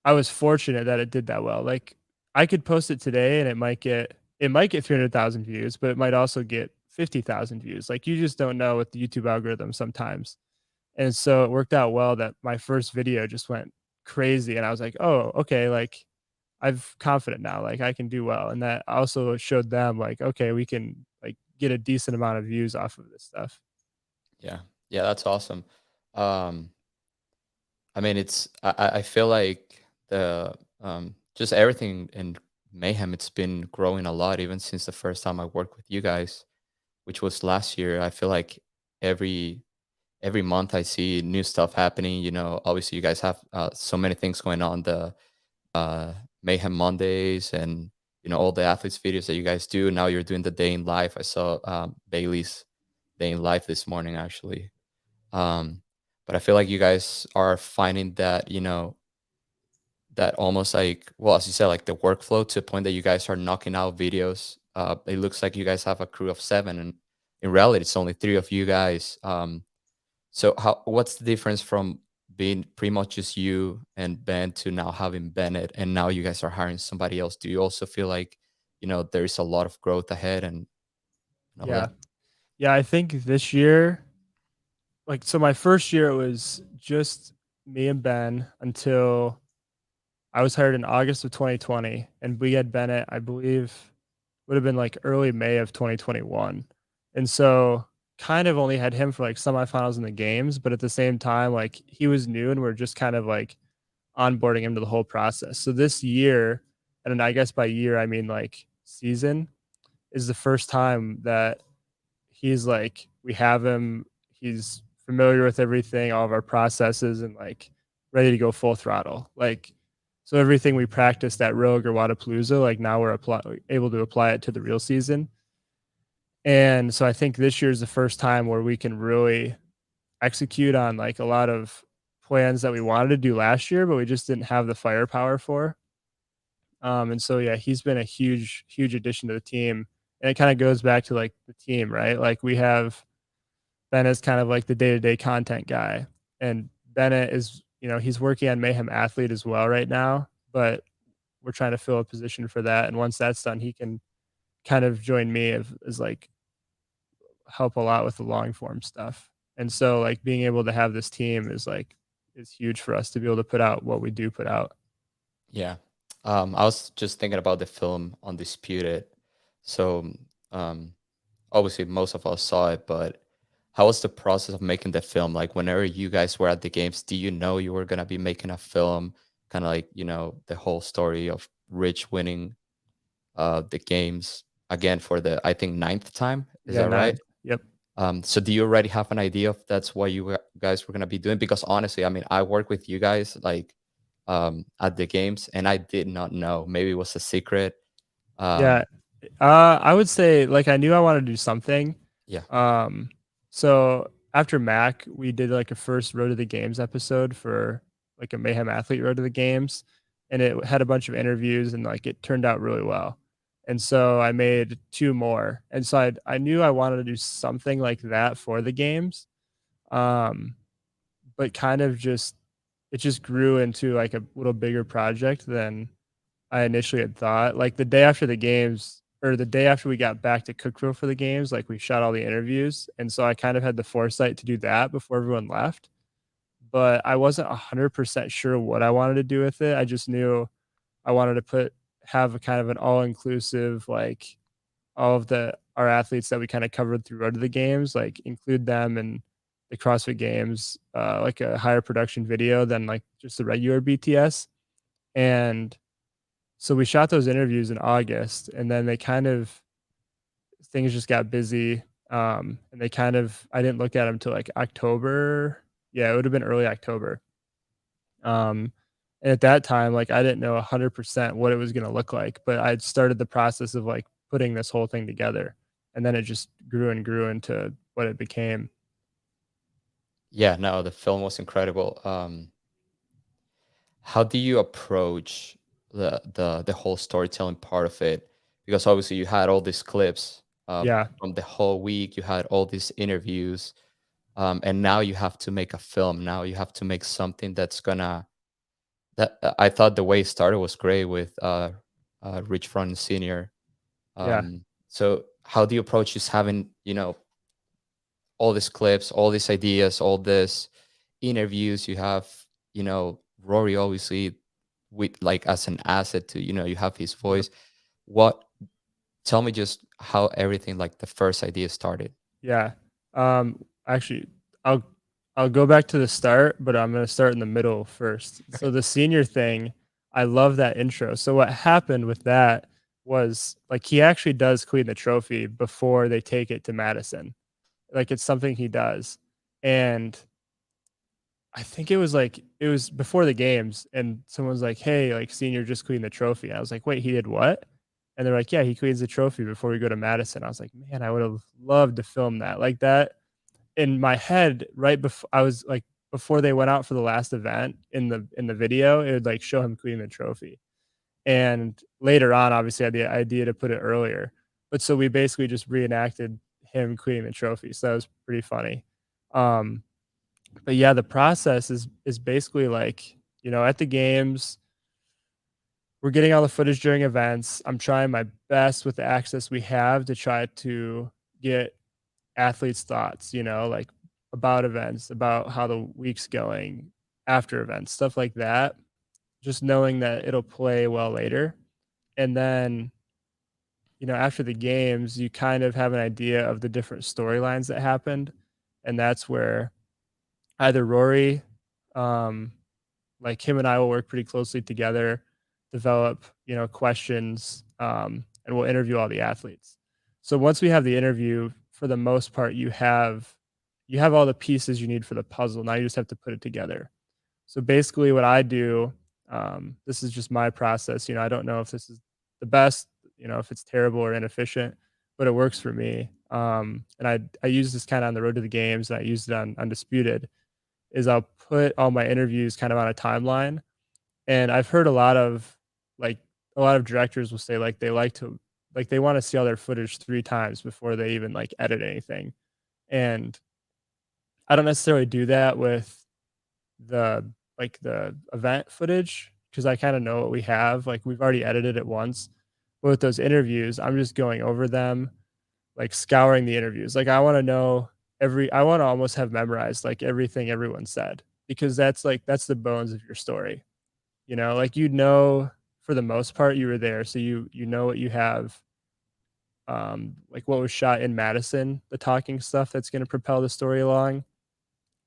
I was fortunate that it did that well. Like I could post it today and it might get 300,000 views, but it might also get 50,000 views. Like you just don't know with the YouTube algorithm sometimes. And so it worked out well that my first video just went crazy, and I was like, "Oh, okay, like I've confident now, like I can do well." And that also showed them like, "Okay, we can like get a decent amount of views off of this stuff." Yeah. Yeah, that's awesome. Um, I mean, I feel like the just everything in Mayhem, it's been growing a lot even since the first time I worked with you guys, which was last year. I feel like every every month I see new stuff happening. You know, obviously you guys have so many things going on. The uh, Mayhem Mondays and all the athletes videos that you guys do. Now you're doing the day in life. I saw Bailey's day in life this morning actually. Um, but I feel like you guys are finding that that almost like, well, as you said, like the workflow to a point that you guys are knocking out videos. It looks like you guys have a crew of 7, and in reality, it's only 3 of you guys. So what's the difference from being pretty much just you and Ben to now having Bennett, and now you guys are hiring somebody else? Do you also feel like, there is a lot of growth ahead and all Yeah. that? Yeah, I think this year, like, so my first year it was just me and Ben until I was hired in August of 2020, and we had Bennett, I believe, would have been like early May of 2021. And so kind of only had him for like semifinals in the games, but at the same time, like he was new and we're just kind of like onboarding him to the whole process. So this year, and I guess by year I mean like season, is the first time that he's like we have him, he's familiar with everything, all of our processes, and like ready to go full throttle. Like, so everything we practiced at Rogue or Wadapalooza, like now we're able to apply it to the real season. And so I think this year is the first time where we can really execute on like a lot of plans that we wanted to do last year, but we just didn't have the firepower for. And so yeah, he's been a huge, huge addition to the team. And it kind of goes back to like the team, right? Like we have Ben is kind of like the day-to-day content guy. And Bennett is, he's working on Mayhem Athlete as well right now, but we're trying to fill a position for that. And once that's done, he can kind of join me as like help a lot with the long form stuff. And so like being able to have this team is huge for us to be able to put out what we do put out. Yeah. I was just thinking about the film Undisputed. So, um, obviously most of us saw it, but how was the process of making the film? Like whenever you guys were at the games, do you know you were gonna be making a film? Kind of like, the whole story of Rich winning the games again for the, I think, ninth time. Is Yeah, that right? ninth. Yep. So do you already have an idea if that's what you guys were gonna be doing? Because honestly, I mean, I work with you guys like at the games, and I did not know. Maybe it was a secret. Yeah. Um, I would say like I knew I wanted to do something. yeah, Um, so after Mac, we did like a first Road to the Games episode for like a Mayhem Athlete Road to the Games, and it had a bunch of interviews and like it turned out really well. And so I made two more, and so I knew I wanted to do something like that for the games, um, but kind of just it just grew into like a little bigger project than I initially had thought. Like the day after the games or the day after we got back to Cookville for the games, like we shot all the interviews. And so I kind of had the foresight to do that before everyone left. But I wasn't 100% sure what I wanted to do with it. I just knew I wanted to have a kind of an all inclusive, like all of our athletes that we kind of covered through Road to the Games, like include them in the CrossFit Games, like a higher production video than like just the regular BTS. And so we shot those interviews in August, and then they kind of things just got busy, and they kind of I didn't look at them till like October. Yeah, it would have been early October. Um, and at that time, like I didn't know 100% what it was going to look like, but I'd started the process of like putting this whole thing together, and then it just grew and grew into what it became. yeah. No, the film was incredible. How do you approach the whole storytelling part of it? Because obviously you had all these clips Yeah, from the whole week. You had all these interviews, and now you have to make a film. Now you have to make something that's gonna. That I thought the way it started was great with Rich Froning Senior. yeah, So how do you approach just having all these clips, all these ideas, all this interviews? You have Rory obviously with like as an asset to you have his yep. voice. What Tell me just how everything like the first idea started. Yeah. Actually, I'll I'll go back to the start, but I'm gonna start in the middle first. Okay. So the senior thing, I love that intro. So what happened with that was like he actually does clean the trophy before they take it to Madison. Like it's something he does. and I think it was before the games, and someone's like, "Hey, like, senior just cleaned the trophy." I was like, "Wait, he did what?" And they're like, "Yeah, he cleans the trophy before we go to Madison." I was like, "Man, I would have loved to film that." Like that in my head, right before I was like before they went out for the last event in the video, it would like show him cleaning the trophy. And later on, obviously, I had the idea to put it earlier. But so we basically just reenacted him cleaning the trophy. So that was pretty funny. Um, but yeah, the process is basically like, at the games, we're getting all the footage during events. I'm trying my best with the access we have to try to get athletes' thoughts, like about events, about how the week's going after events, stuff like that. Just knowing that it'll play well later. And then, after the games, you kind of have an idea of the different storylines that happened. And that's where either Rory, um, like him and I will work pretty closely together, develop, questions, and we'll interview all the athletes. So once we have the interview, for the most part, you have all the pieces you need for the puzzle. Now you just have to put it together. So basically, what I do, this is just my process. I don't know if this is the best, if it's terrible or inefficient, but it works for me. And I use this kind of on the road to the games, and I used it on Undisputed. Is I'll put all my interviews kind of on a timeline, and I've heard like a lot of directors will say like they want to see all their footage 3 times before they even like edit anything. And I don't necessarily do that with the event footage because I kind of know what we have. Like we've already edited it once. But with those interviews, I'm just going over them, like scouring the interviews. Like I want to almost have memorized like everything everyone said because that's the bones of your story. Like for the most part you were there, so you know what you have, like what was shot in Madison, the talking stuff that's going to propel the story along.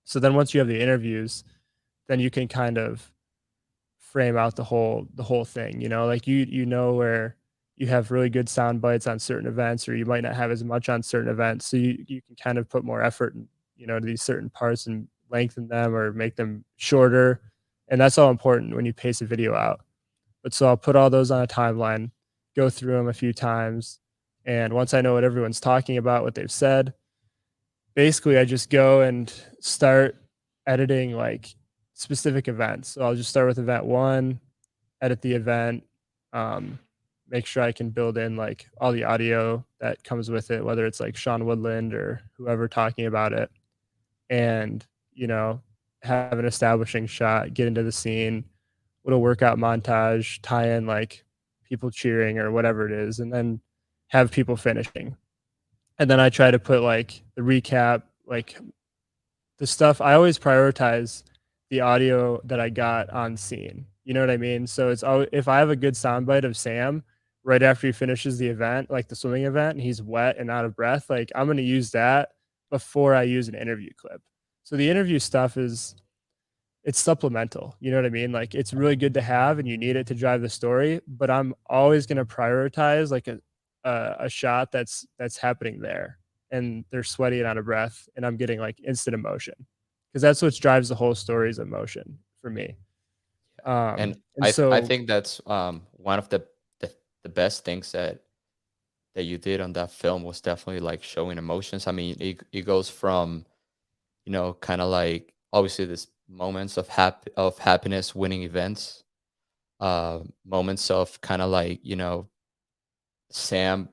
So then once you have the interviews, then you can kind of frame out the whole thing, like you know where you have really good sound bites on certain events or you might not have as much on certain events, so you can kind of put more effort in, to these certain parts and lengthen them or make them shorter, and that's all important when you pace a video out. But so I'll put all those on a timeline, go through them a few times, and once I know what everyone's talking about, what they've said, basically I just go and start editing like specific events. So I'll just start with event 1, edit the event, um, make sure I can build in like all the audio that comes with it, whether it's like Sean Woodland or whoever talking about it, and have an establishing shot, get into the scene, little workout montage, tie in like people cheering or whatever it is, and then have people finishing. And then I try to put like the recap, like the stuff. I always prioritize the audio that I got on scene. You know what I mean? So it's always, if I have a good soundbite of Sam right after he finishes the event, like the swimming event, and he's wet and out of breath, like I'm going to use that before I use an interview clip. So the interview stuff it's supplemental. You know what I mean? Like it's really good to have and you need it to drive the story, but I'm always going to prioritize like a shot that's happening there and they're sweaty and out of breath and I'm getting like instant emotion because that's what drives the whole story is emotion for me. And And I so think that's one of the the best things that you did on that film was definitely like showing emotions. I mean, it goes from, kind of like obviously this moments of happiness, winning events, moments of kind of like, Sam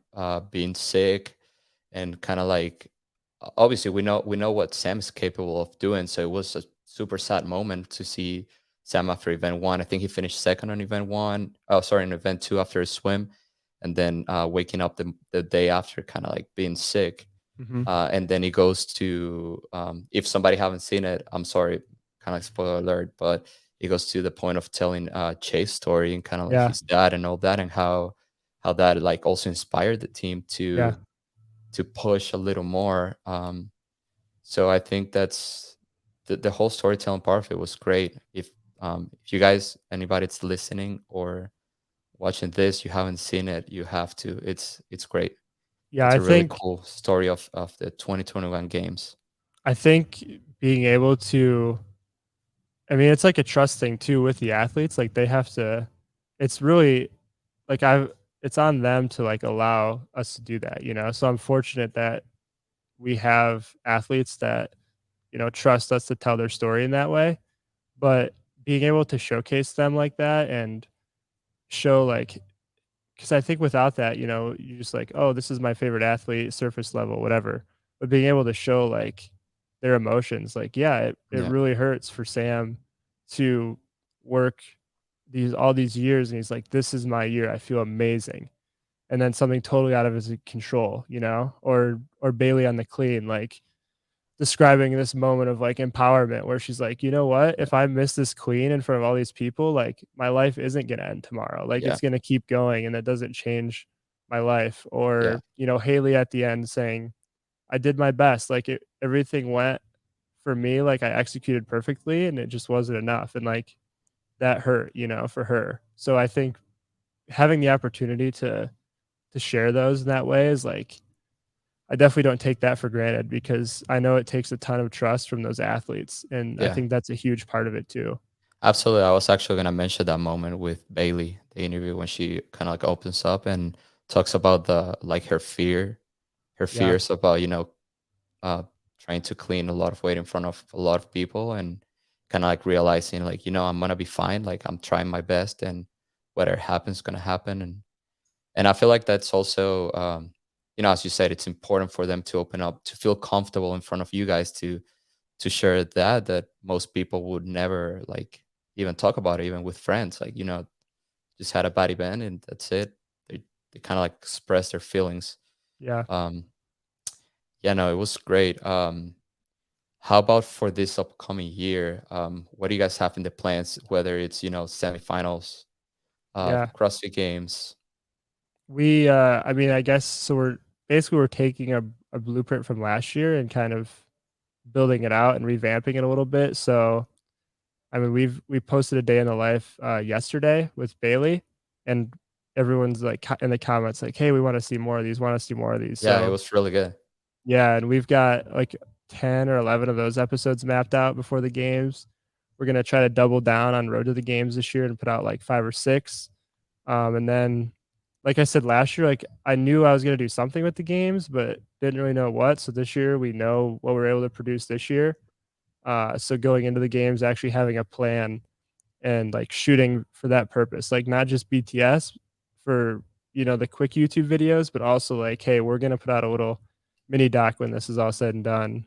being sick, and kind of like obviously we know what Sam's capable of doing. So it was a super sad moment to see Sam after event 1. I think he finished second on event 1. Oh, sorry, in event 2 after a swim, and then waking up the day after, kind of like being sick. mhm. And then he goes to, if somebody haven't seen it, I'm sorry, kind of like spoiler alert, but he goes to the point of telling Chase story and kind of like Yeah, his dad and all that, and how that like also inspired the team yeah, to push a little more. So I think that's the whole storytelling part of it was great. If you guys, anybody that's listening or watching this, you haven't seen it, you have to. It's great. yeah. It's I a really think cool story of the 2021 games. I think being able to, I mean, it's like a trust thing too with the athletes. Like they have to, it's really like it's on them to like allow us to do that, you know? So I'm fortunate that we have athletes that, you know, trust us to tell their story in that way. But being able to showcase them like that and show like, because I think without that, you know, you're just like, oh, this is my favorite athlete, surface level, whatever. But being able to show like their emotions, like, yeah, it Yeah, really hurts for Sam to work all these years and he's like, this is my year. I feel amazing. And then something totally out of his control, you know, or Bailey on the clean, like describing this moment of like empowerment where she's like, you know what? yeah, If I miss this queen in front of all these people, like my life isn't going to end tomorrow. Like yeah, it's going to keep going and that doesn't change my life. yeah. Or, you know, Haley at the end saying, I did my best. Like everything went for me. Like I executed perfectly and it just wasn't enough. And like that hurt, you know, for her. So I think having the opportunity to share those in that way is like I definitely don't take that for granted because I know it takes a ton of trust from those athletes, and I Yeah. think that's a huge part of it too. Absolutely. I was actually gonna mention that moment with Bailey, the interview when she kind of like opens up and talks about the like her Yeah, fears about, uh trying to clean a lot of weight in front of a lot of people and kind of like realizing like, I'm gonna be fine. Like I'm trying my best and whatever happens gonna happen. And I feel like that's also as you said, it's important for them to open up, to feel comfortable in front of you guys to share that most people would never like even talk about it, even with friends. Like, just had a bad event and that's it. They kind of like express their feelings. yeah, Um, yeah, no, it was great. How about for this upcoming year? What do you guys have in the plans? Whether it's semifinals, yeah. CrossFit Games. I mean, I guess so. We're taking a blueprint from last year and kind of building it out and revamping it a little bit. So, I mean, we posted a day in the life yesterday with Bailey, and everyone's like in the comments like, "Hey, we want to see more of these. Want to see more of these." Yeah, it So was really good. yeah, and we've got like 10 or 11 of those episodes mapped out before the games. We're gonna try to double down on Road to the Games this year and put out like 5 or 6. And then, like I said last year, like I knew I was gonna do something with the games, but didn't really know what. So this year we know what we're able to produce this year. So going into the games, actually having a plan and like shooting for that purpose, like not just BTS for the quick YouTube videos, but also like, hey, we're gonna put out a little mini doc when this is all said and done.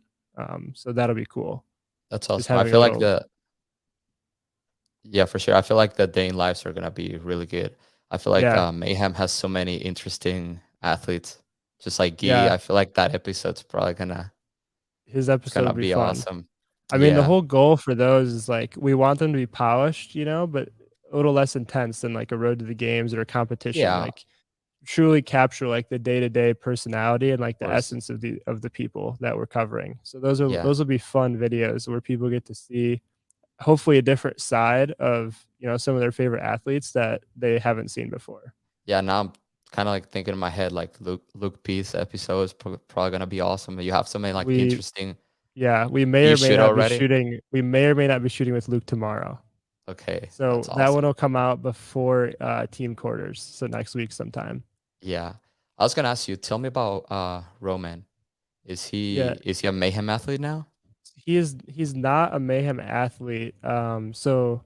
So that'll be cool. That's Just awesome. I having a feel like little, the Yeah, for sure. I feel like the day in lives are gonna be really good. I feel like yeah, Mayhem has so many interesting athletes. Just like Gee, yeah. I feel like that episode's probably gonna His it's episode gonna will be be fun. awesome. I mean, the Yeah, whole goal for those is like we want them to be polished, but a little less intense than like a road to the games or a competition. yeah, of Like truly capture like the day-to-day personality and like the course. essence of the people that we're covering. So Yeah, those will be fun videos where people get to see hopefully a different side of, some of their favorite athletes that they haven't seen before. yeah. Now I'm kind of like thinking in my head like Luke P's episode is probably gonna be awesome. You have so many like We interesting. Yeah, You shoot already? we may or may not be shooting with Luke tomorrow. Okay, So that's that one awesome. will come out before team quarters, so next week sometime. Yeah, I was gonna ask you. Tell me about Roman. Is Yeah, he is he a Mayhem athlete now? he's not a mayhem athlete. So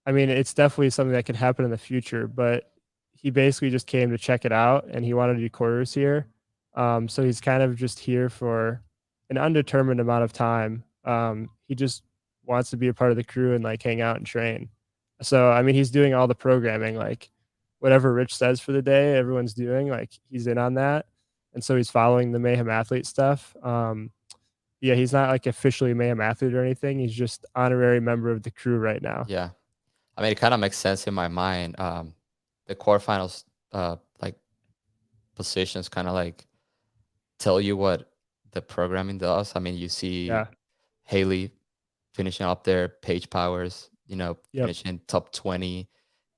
I mean, it's definitely something that could happen in the future, but he basically just came to check it out and he wanted to do quarters here. So he's kind of just here for an undetermined amount of time. He just wants to be a part of the crew and like hang out and train. So I mean, he's doing all the programming, like whatever Rich says for the day, everyone's doing, like he's in on that. And so he's following the Mayhem athlete stuff. Yeah, he's not like officially a Mayhem athlete or anything. He's just honorary member of the crew right now. Yeah. I mean, it kind of makes sense in my mind. The quarterfinals, like positions, kind of like tell you what the programming does. I mean, you see Yeah. Haley finishing up there, Page Powers, Yep. finishing top 20.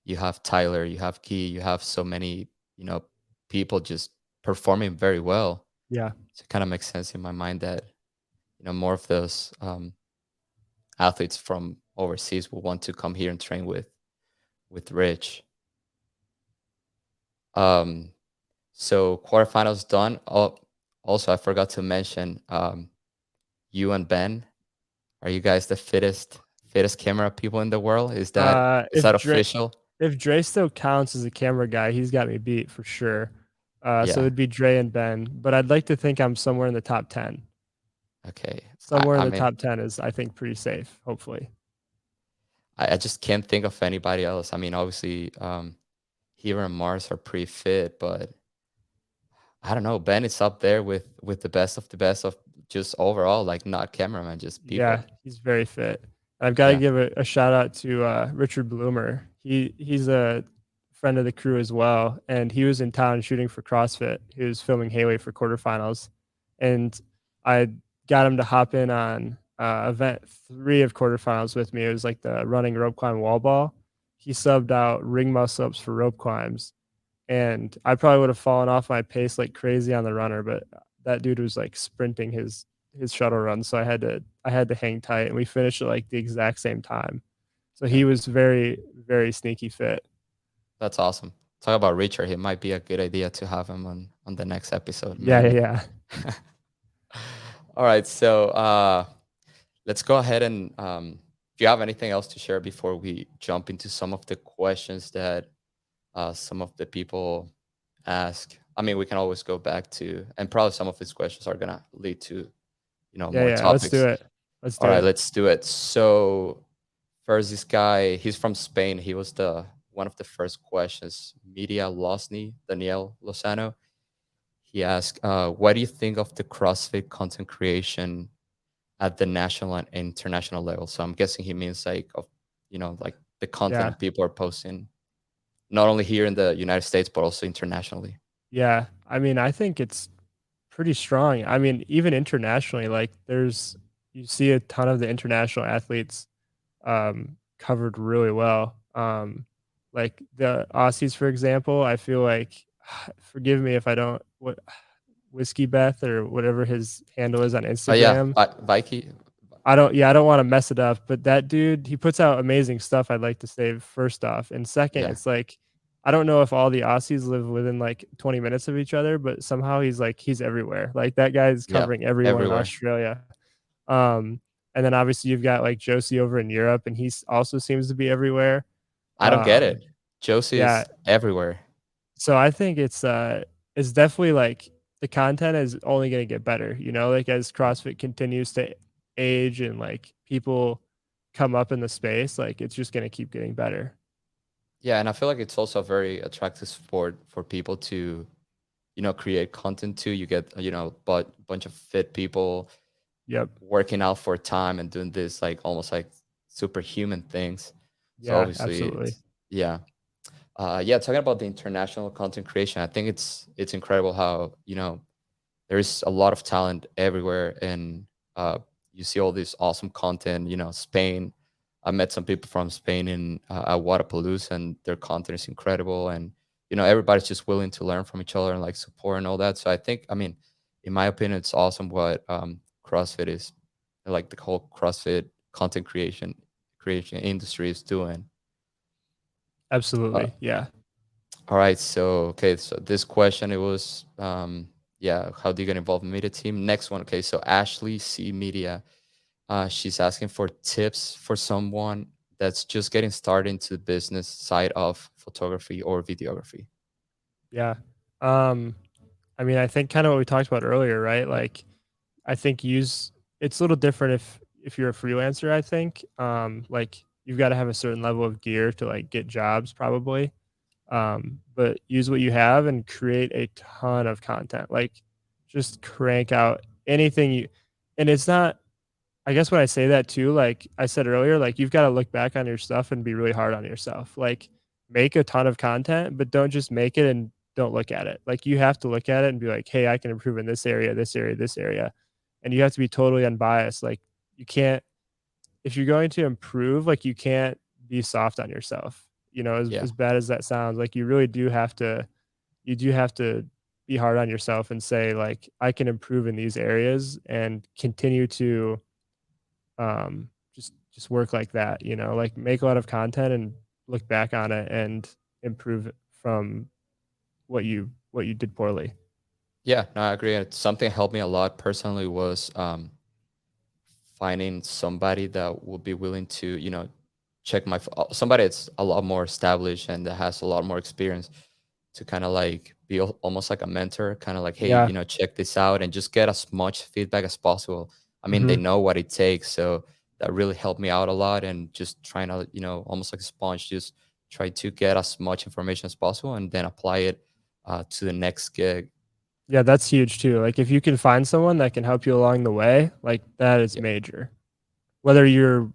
You have Tyler, you have Key, you have so many, you know, people just performing very well. Yeah. So it kind of makes sense in my mind that, more of those athletes from overseas will want to come here and train with Rich. Um, so quarterfinals done. Oh, also I forgot to mention you and Ben. Are you guys the fittest camera people in the world? Is If that Dre official? if Dre still counts as a camera guy, he's got me beat for sure. So Yeah. it'd be Dre and Ben, but I'd like to think I'm somewhere in the top 10. Okay. Somewhere in I the mean, top 10 is, I think, pretty safe, hopefully. I just can't think of anybody else. I mean, obviously, Hero and Mars are pretty fit, but I don't know. Ben is up there with the best of just overall, like not cameraman, just Yeah, people. he's very fit. I've got to Yeah. give a shout out to Richard Bloomer. He's a friend of the crew as well, and he was in town shooting for CrossFit. He was filming Haley for quarterfinals, and I got him to hop in on event 3 of quarterfinals with me. It was like the running rope climb wall ball. He subbed out ring muscle ups for rope climbs, and I probably would have fallen off my pace like crazy on the runner, but that dude was like sprinting his shuttle run, so I had to hang tight, and we finished at like the exact same time. So he Yeah. was very very sneaky fit. That's awesome. Talk about Richard. It might be a good idea to have him on the next episode, Yeah, yeah, maybe. yeah, All right. So let's go ahead and if you have anything else to share before we jump into some of the questions that some of the people ask. I mean, we can always go back to, and probably some of these questions are gonna lead to, yeah, more yeah. Let's do topics. it. Let's All do right, it. let's do it. So first, this guy, he's from Spain. He was the one of the first questions. Media Losny, Daniel Lozano. He asked, "What do you think of the CrossFit content creation at the national and international level?" So I'm guessing he means like of, like the content Yeah, that people are posting, not only here in the United States but also internationally. yeah. I mean, I think it's pretty strong. I mean, even internationally, like you see a ton of the international athletes covered really well. Like the Aussies, for example, I feel like, forgive me if I don't, what Whiskey Beth or whatever his handle is on Oh yeah, Instagram. Vikey. I don't want to mess it up, but that dude, he puts out amazing stuff. I'd like to say first off, and second, Yeah, it's like I don't know if all the Aussies live within like 20 minutes of each other, but somehow he's everywhere. Like that guy is yeah, covering everyone in everywhere. Australia. Um, and then obviously you've got like Josie over in Europe, and he's also seems to be everywhere. I don't get it. Josie Yeah, is everywhere. so I think it's definitely like the content is only gonna get better, like as CrossFit continues to age and like people come up in the space, like it's just gonna keep getting better. Yeah, and I feel like it's also a very attractive sport for people to, create content to. You get, but bunch of fit people Yep. working out for time and doing this like almost like superhuman things. So Yeah, obviously, absolutely. yeah. Yeah, talking about the international content creation, I think it's incredible how there's a lot of talent everywhere, and you see all this awesome content. Spain. I met some people from Spain in at Wadapalooza, and their content is incredible, and everybody's just willing to learn from each other and like support and all that. So I think, I mean, in my opinion, it's awesome what CrossFit is, like the whole CrossFit content creation industry is doing. Uh, Absolutely. Yeah. All right. So, okay. So this question, it was, yeah, how do you get involved in media team? Next one. Okay. So Ashley C Media, she's asking for tips for someone that's just getting started into the business side of photography or videography. Yeah. Um, I mean, I think kind of what we talked about earlier, right? Like I think use it's a little different if you're a freelancer, I think. Like you've got to have a certain level of gear to like get jobs probably. But use what you have and create a ton of content. Like just crank out anything you and it's not I guess when I say that too, like I said earlier, like you've got to look back on your stuff and be really hard on yourself. Like make a ton of content, but don't just make it and don't look at it. Like you have to look at it and be like, "Hey, I can improve in this area, this area, this area." And you have to be totally unbiased. Like you can't if you're going to improve, like you can't be soft on yourself. Yeah. As bad as that sounds, like you really do have to be be hard on yourself and say like, I can improve in these areas and continue to just work like that, you know, like make a lot of content and look back on it and improve from what you did poorly. Yeah, no, I agree. And something that helped me a lot personally was finding somebody that would be willing to, check somebody that's a lot more established and that has a lot more experience to kind of like be almost like a mentor, kind of like, hey, Yeah. check this out and just get as much feedback as possible. I mean, they Mhm. know what it takes. So that really helped me out a lot and just trying to, almost like a sponge, just try to get as much information as possible and then apply it to the next gig. Yeah, that's huge too. Like if you can find someone that can help you along the way, like that is Yeah. major. Whether you're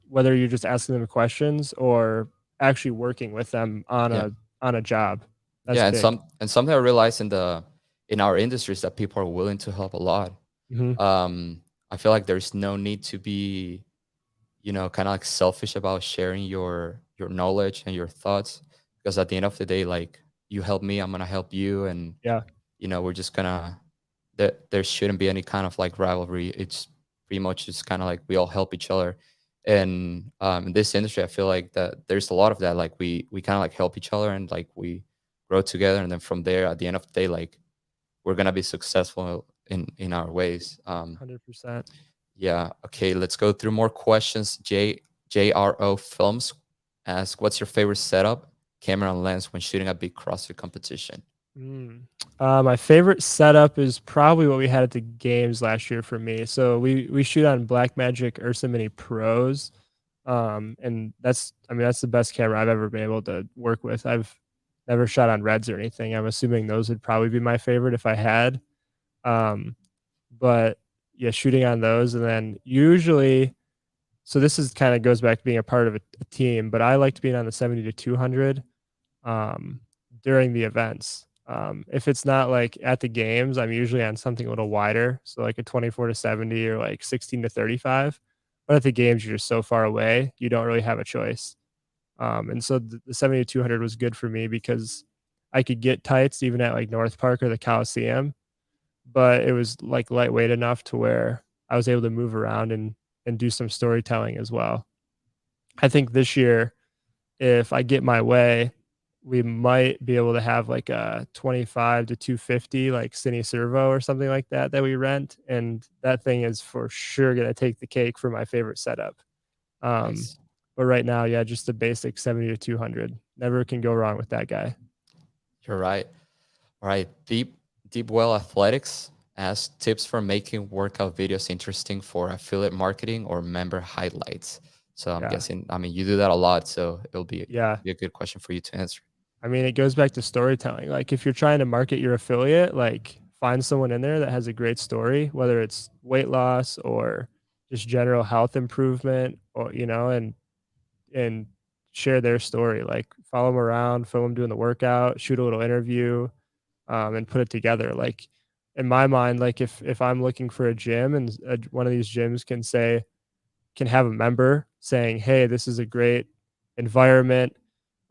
just asking them questions or actually working with them Yeah. on a job. That's Yeah. And big. something I realized in our industries that people are willing to help a lot. Mhm. Um, I feel like there's no need to be, kind of like selfish about sharing your knowledge and your thoughts because at the end of the day, like you help me, I'm gonna help you, and Yeah. we're just gonna there shouldn't be any kind of like rivalry. It's pretty much just kind of like we all help each other. And in this industry, I feel like that there's a lot of that. Like we kind of like help each other and like we grow together, and then from there, at the end of the day, like we're gonna be successful in our ways. 100%. Yeah. Okay. Let's go through more questions. JRO Films ask, "What's your favorite setup, camera and lens when shooting a big CrossFit competition?" Mm. My favorite setup is probably what we had at the games last year for me. So we shoot on Blackmagic Ursa Mini Pros, and that's the best camera I've ever been able to work with. I've never shot on Reds or anything. I'm assuming those would probably be my favorite if I had. Um, but yeah, shooting on those, and then usually, so this is kind of goes back to being a part of a team. But I liked being on the 70 to 200 um, during the events. If it's not like at the games, I'm usually on something a little wider, so like a 24 to 70 or like 16 to 35. But at the games, you're just so far away, you don't really have a choice. And so the 70 to 200 was good for me because I could get tights even at like North Park or the Coliseum, but it was like lightweight enough to where I was able to move around and do some storytelling as well. I think this year if I get my way, we might be able to have like a 25 to 250 like Cine Servo or something like that that we rent, and that thing is for sure gonna take the cake for my favorite setup. Um, Nice. but right now, yeah, just the basic 70 to 200. Never can go wrong with that guy. You're right. All right. Deep Well Athletics asks, "Tips for making workout videos interesting for affiliate marketing or member highlights." So I'm Yeah. guessing, I mean, you do that a lot, so it'll Yeah. be a good question for you to answer. I mean, it goes back to storytelling. Like if you're trying to market your affiliate, like find someone in there that has a great story, whether it's weight loss or just general health improvement or and share their story. Like follow them around, film them doing the workout, shoot a little interview, and put it together. Like in my mind, like if I'm looking for a gym and one of these gyms can have a member saying, "Hey, this is a great environment.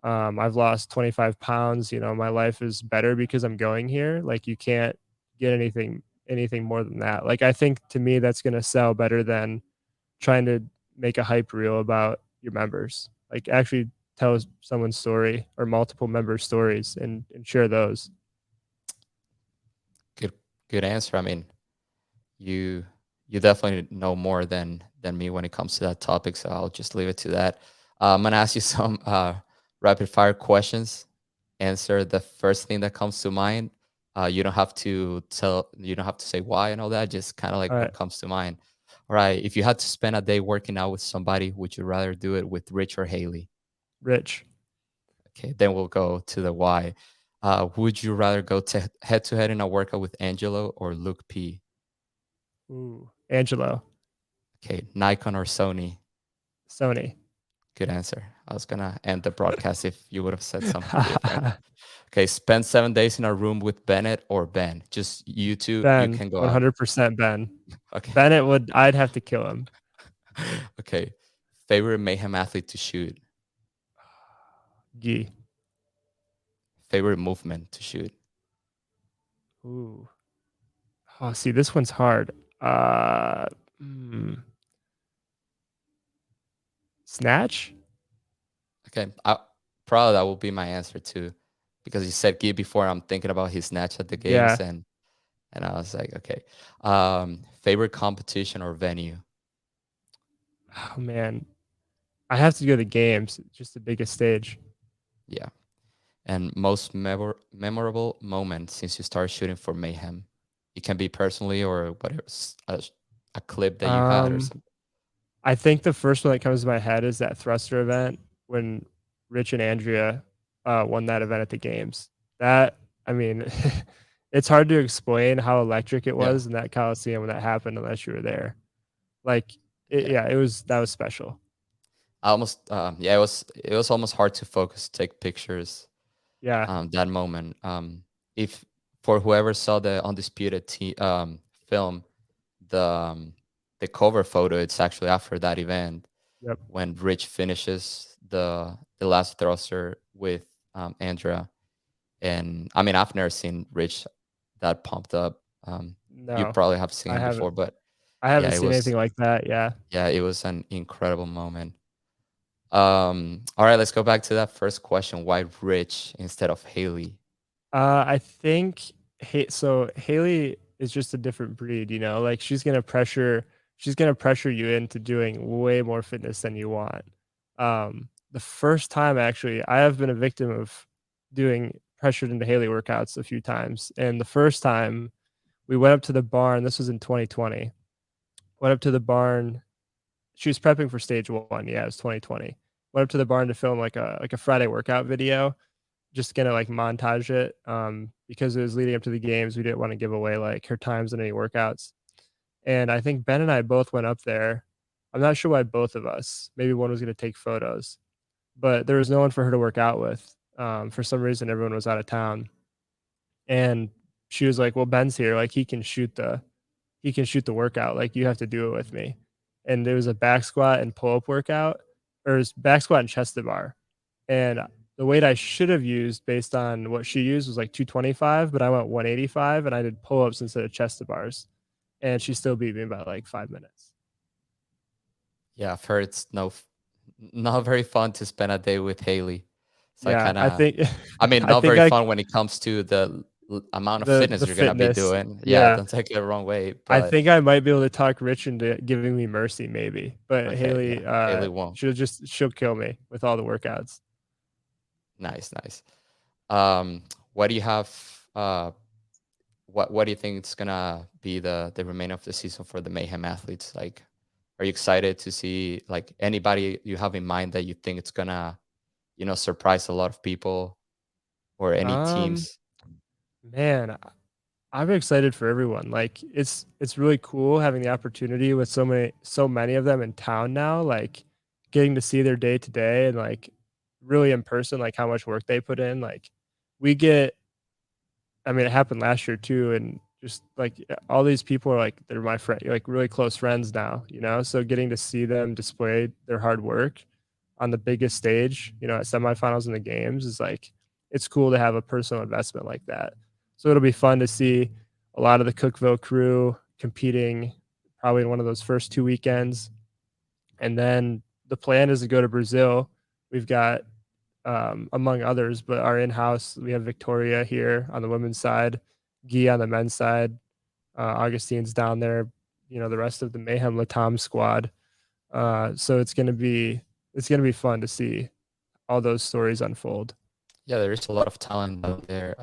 I've lost 25 pounds. You know, my life is better because I'm going here." Like you can't get anything more than that. Like I think to me that's gonna sell better than trying to make a hype reel about your members. Like actually tell someone's story or multiple members' stories and share those. Good good answer. I mean, you you definitely know more than me when it comes to that topic, so I'll just leave it to that. I'm gonna ask you some rapid fire questions. Answer the first thing that comes to mind. You don't have to say why and all that, just kind of like All what right, comes to mind. All right. If you had to spend a day working out with somebody, would you rather do it with Rich or Haley? Rich. Okay, then we'll go to the why. Would you rather go to head in a workout with Angelo or Luke P? Ooh, Angelo. Okay, Nikon or Sony? Sony. Good answer. I was gonna end the broadcast if you would have said something different. Okay, spend 7 days in a room with Bennett or Ben. Just you two. You Ben, can go out. 100% Ben. Okay. Bennett would I'd have to kill him. Okay. Favorite Mayhem athlete to shoot. Gee. Favorite movement to shoot. Ooh. Oh, see, this one's hard. Hmm. Snatch? Okay, probably that will be my answer too, because you said gi before. I'm thinking about his snatch at the games, Yeah. and I was like, okay. Favorite competition or venue? Oh man, I have to go to the games. Just the biggest stage. Yeah, and most memorable moment since you started shooting for Mayhem. It can be personally or whatever, a clip that you had or Um, something. I think the first one that comes to my head is that thruster event when Rich and Andrea won that event at the games. That I mean, it's hard to explain how electric it Yeah, was in that Coliseum when that happened unless you were there. Like, yeah. yeah, it was that was special. I almost, yeah, it was almost hard to focus, take pictures. Yeah, That moment. If for whoever saw the undisputed film, the um, the cover photo, it's actually after that event yep, when Rich finishes the last thruster with Andrea. And I mean, I've never seen Rich that pumped up. You no, probably have seen I him haven't. before, but I yeah, haven't seen anything like that. Yeah. it was an incredible moment. All right, let's go back to that first question. Why Rich instead of Haley? I think so Haley is just a different breed, you know? Like she's gonna pressure you into doing way more fitness than you want. The first time actually, I have been a victim of doing pressured into Haley workouts a few times. And the first time we went up to the barn, this was in 2020. Went up to the barn. She was prepping for stage one. Yeah, it was 2020. Went up to the barn to film like a Friday workout video, just gonna like montage it because it was leading up to the games. We didn't want to give away like her times in any workouts. And I think Ben and I both went up there. I'm not sure why both of us. Maybe one was gonna take photos, but there was no one for her to work out with. For some reason, everyone was out of town, and she was like, "Well, Ben's here. Like he can shoot the workout. Like you have to do it with me." And it was a back squat and pull up workout, or it was back squat and chest to bar. And the weight I should have used based on what she used was like 225, but I went 185 and I did pull ups instead of chest to bars. And she still beat me by like 5 minutes. Yeah, I've heard it's not very fun to spend a day with Haley. So I Yeah, kind I of, think I mean, I not think very I fun when it comes to the amount of the fitness you're gonna be fitness. doing. Yeah, Yeah, don't take it the wrong way, I but think I might be able to talk Rich into giving me mercy, maybe. But okay, yeah, Haley, Haley won't. she'll kill me with all the workouts. Nice, nice. Um, what do you have? Uh, what do you think it's gonna be the remainder of the season for the Mayhem athletes? Like, are you excited to see like anybody you have in mind that you think it's gonna, surprise a lot of people or any Um, teams? Man, I'm excited for everyone. Like it's really cool having the opportunity with so many of them in town now, like getting to see their day to day and like really in person, like how much work they put in. Like we get I mean, it happened last year too, and just like all these people are like they're my friend, like really close friends now, you know. So getting to see them display their hard work on the biggest stage, you know, at semifinals in the games is like it's cool to have a personal investment like that. So it'll be fun to see a lot of the Cookville crew competing probably in one of those first 2 weekends, and then the plan is to go to Brazil. We've got among others, but our in-house, we have Victoria here on the women's side, Guy on the men's side, Augustine's down there, you know, the rest of the Mayhem Latam squad. So it's gonna be fun to see all those stories unfold. Yeah, there is a lot of talent out there.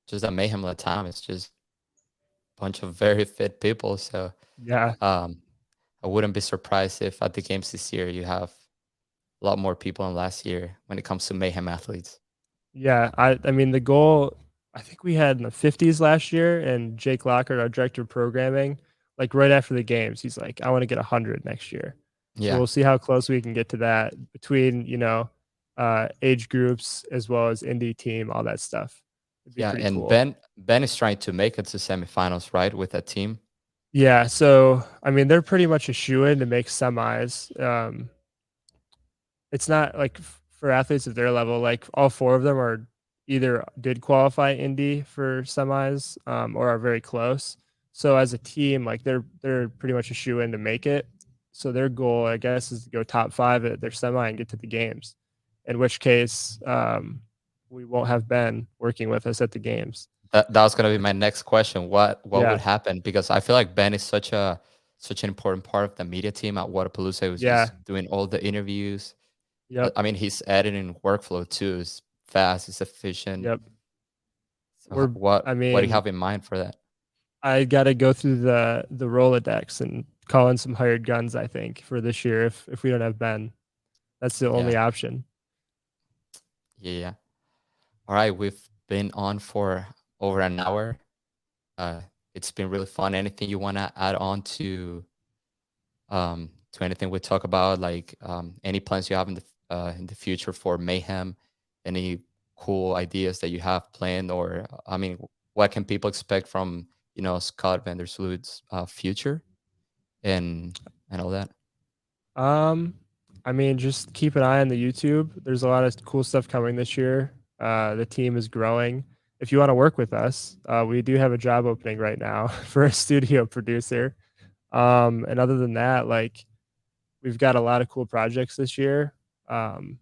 Just that Mayhem Latam is just a bunch of very fit people. So Yeah, um, I wouldn't be surprised if at the games this year you have a lot more people than last year when it comes to Mayhem athletes. yeah. I mean the goal I think we had in the 50s last year, and Jake Lockard, our director of programming, like right after the games, he's like, I want to get 100 next year. So Yeah, we'll see how close we can get to that between, you know, age groups as well as indie team, all that stuff. It'd be yeah. pretty And cool. Ben is trying to make it to semifinals, right, with that team. Yeah, so I mean, they're pretty much a shoe in to make semis. It's not like for athletes at their level, like all four of them are either did qualify Indy for semis or are very close. So as a team, like they're pretty much a shoe in to make it. So their goal, I guess, is to go top 5 at their semi and get to the games. In which case, we won't have Ben working with us at the games. That was gonna be my next question. What would Yeah, happen? Because I feel like Ben is such an important part of the media team at Waterpalooza. He's yeah, doing all the interviews. yep, I mean, his editing workflow too is fast, it's efficient. yep. So We're, I what do you mean, have in mind for that? I got to go through the Rolodex and call in some hired guns. I think for this year, if we don't have Ben, that's the Yeah, only option. yeah, yeah. All right, we've been on for over an hour. Uh, it's been really fun. Anything you want to add on to anything we talk about, like any plans you have in the future for Mayhem, any cool ideas that you have planned, or I mean, what can people expect from Scott Vander Sloot's future and all that? Um, I mean, just keep an eye on the YouTube. There's a lot of cool stuff coming this year. The team is growing. If you want to work with us, we do have a job opening right now for a studio producer. And other than that, like we've got a lot of cool projects this year. Um,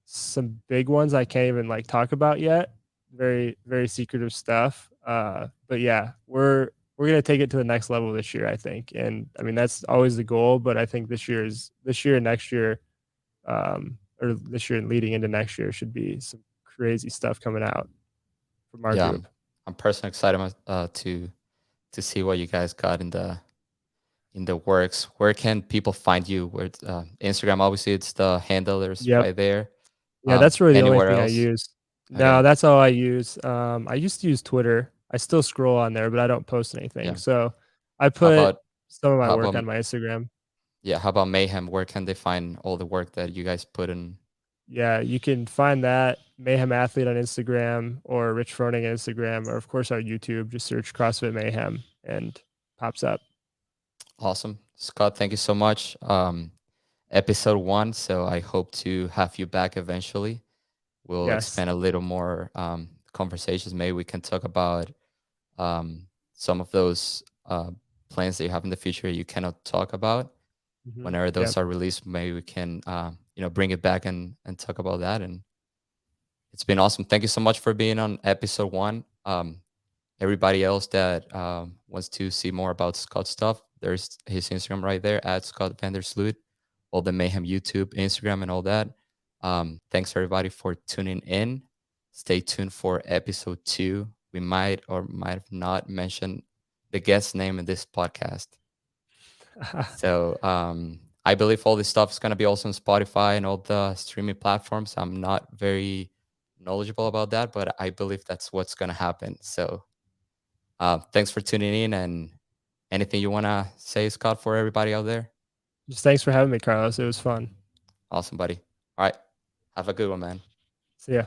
some big ones I can't even like talk about yet. Very, very secretive stuff. But yeah, we're gonna take it to the next level this year, I think. And I mean that's always the goal, but I think this year and next year, or this year and leading into next year should be some crazy stuff coming out from our Yeah, group. I'm personally excited to see what you guys got in the works. Where can people find you? Where Instagram, obviously, it's the handle. There's Yep. right there. Yeah, that's really the only Anywhere thing I else? use. Okay. No, that's all I use. I used to use Twitter. I still scroll on there, but I don't post anything. Yeah. So I How put about some of my how work about on my Instagram. yeah? How about Mayhem? Where can they find all the work that you guys put in? Yeah, you can find that Mayhem Athlete on Instagram or Rich Froning on Instagram, or of course our YouTube. Just search CrossFit Mayhem and pops up. Awesome, Scott. Thank you so much. Episode 1. So I hope to have you back eventually. We'll Yes. expand a little more conversations. Maybe we can talk about some of those plans that you have in the future you cannot talk about. Whenever Yep. those are released, maybe we can bring it back and talk about that. And it's been awesome. Thank you so much for being on episode 1. Everybody else that wants to see more about Scott's stuff, there's his Instagram right there at Scott Vander Sloot, all the Mayhem YouTube, Instagram, and all that. Thanks everybody for tuning in. Stay tuned for episode 2. We might or might have not mentioned the guest name in this podcast. So I believe all this stuff is going to be also on Spotify and all the streaming platforms. I'm not very knowledgeable about that, but I believe that's what's going to happen. So thanks for tuning in. And anything you want to say, Scott, for everybody out there? Just thanks for having me, Carlos. It was fun. Awesome, buddy. All right. Have a good one, man. See ya.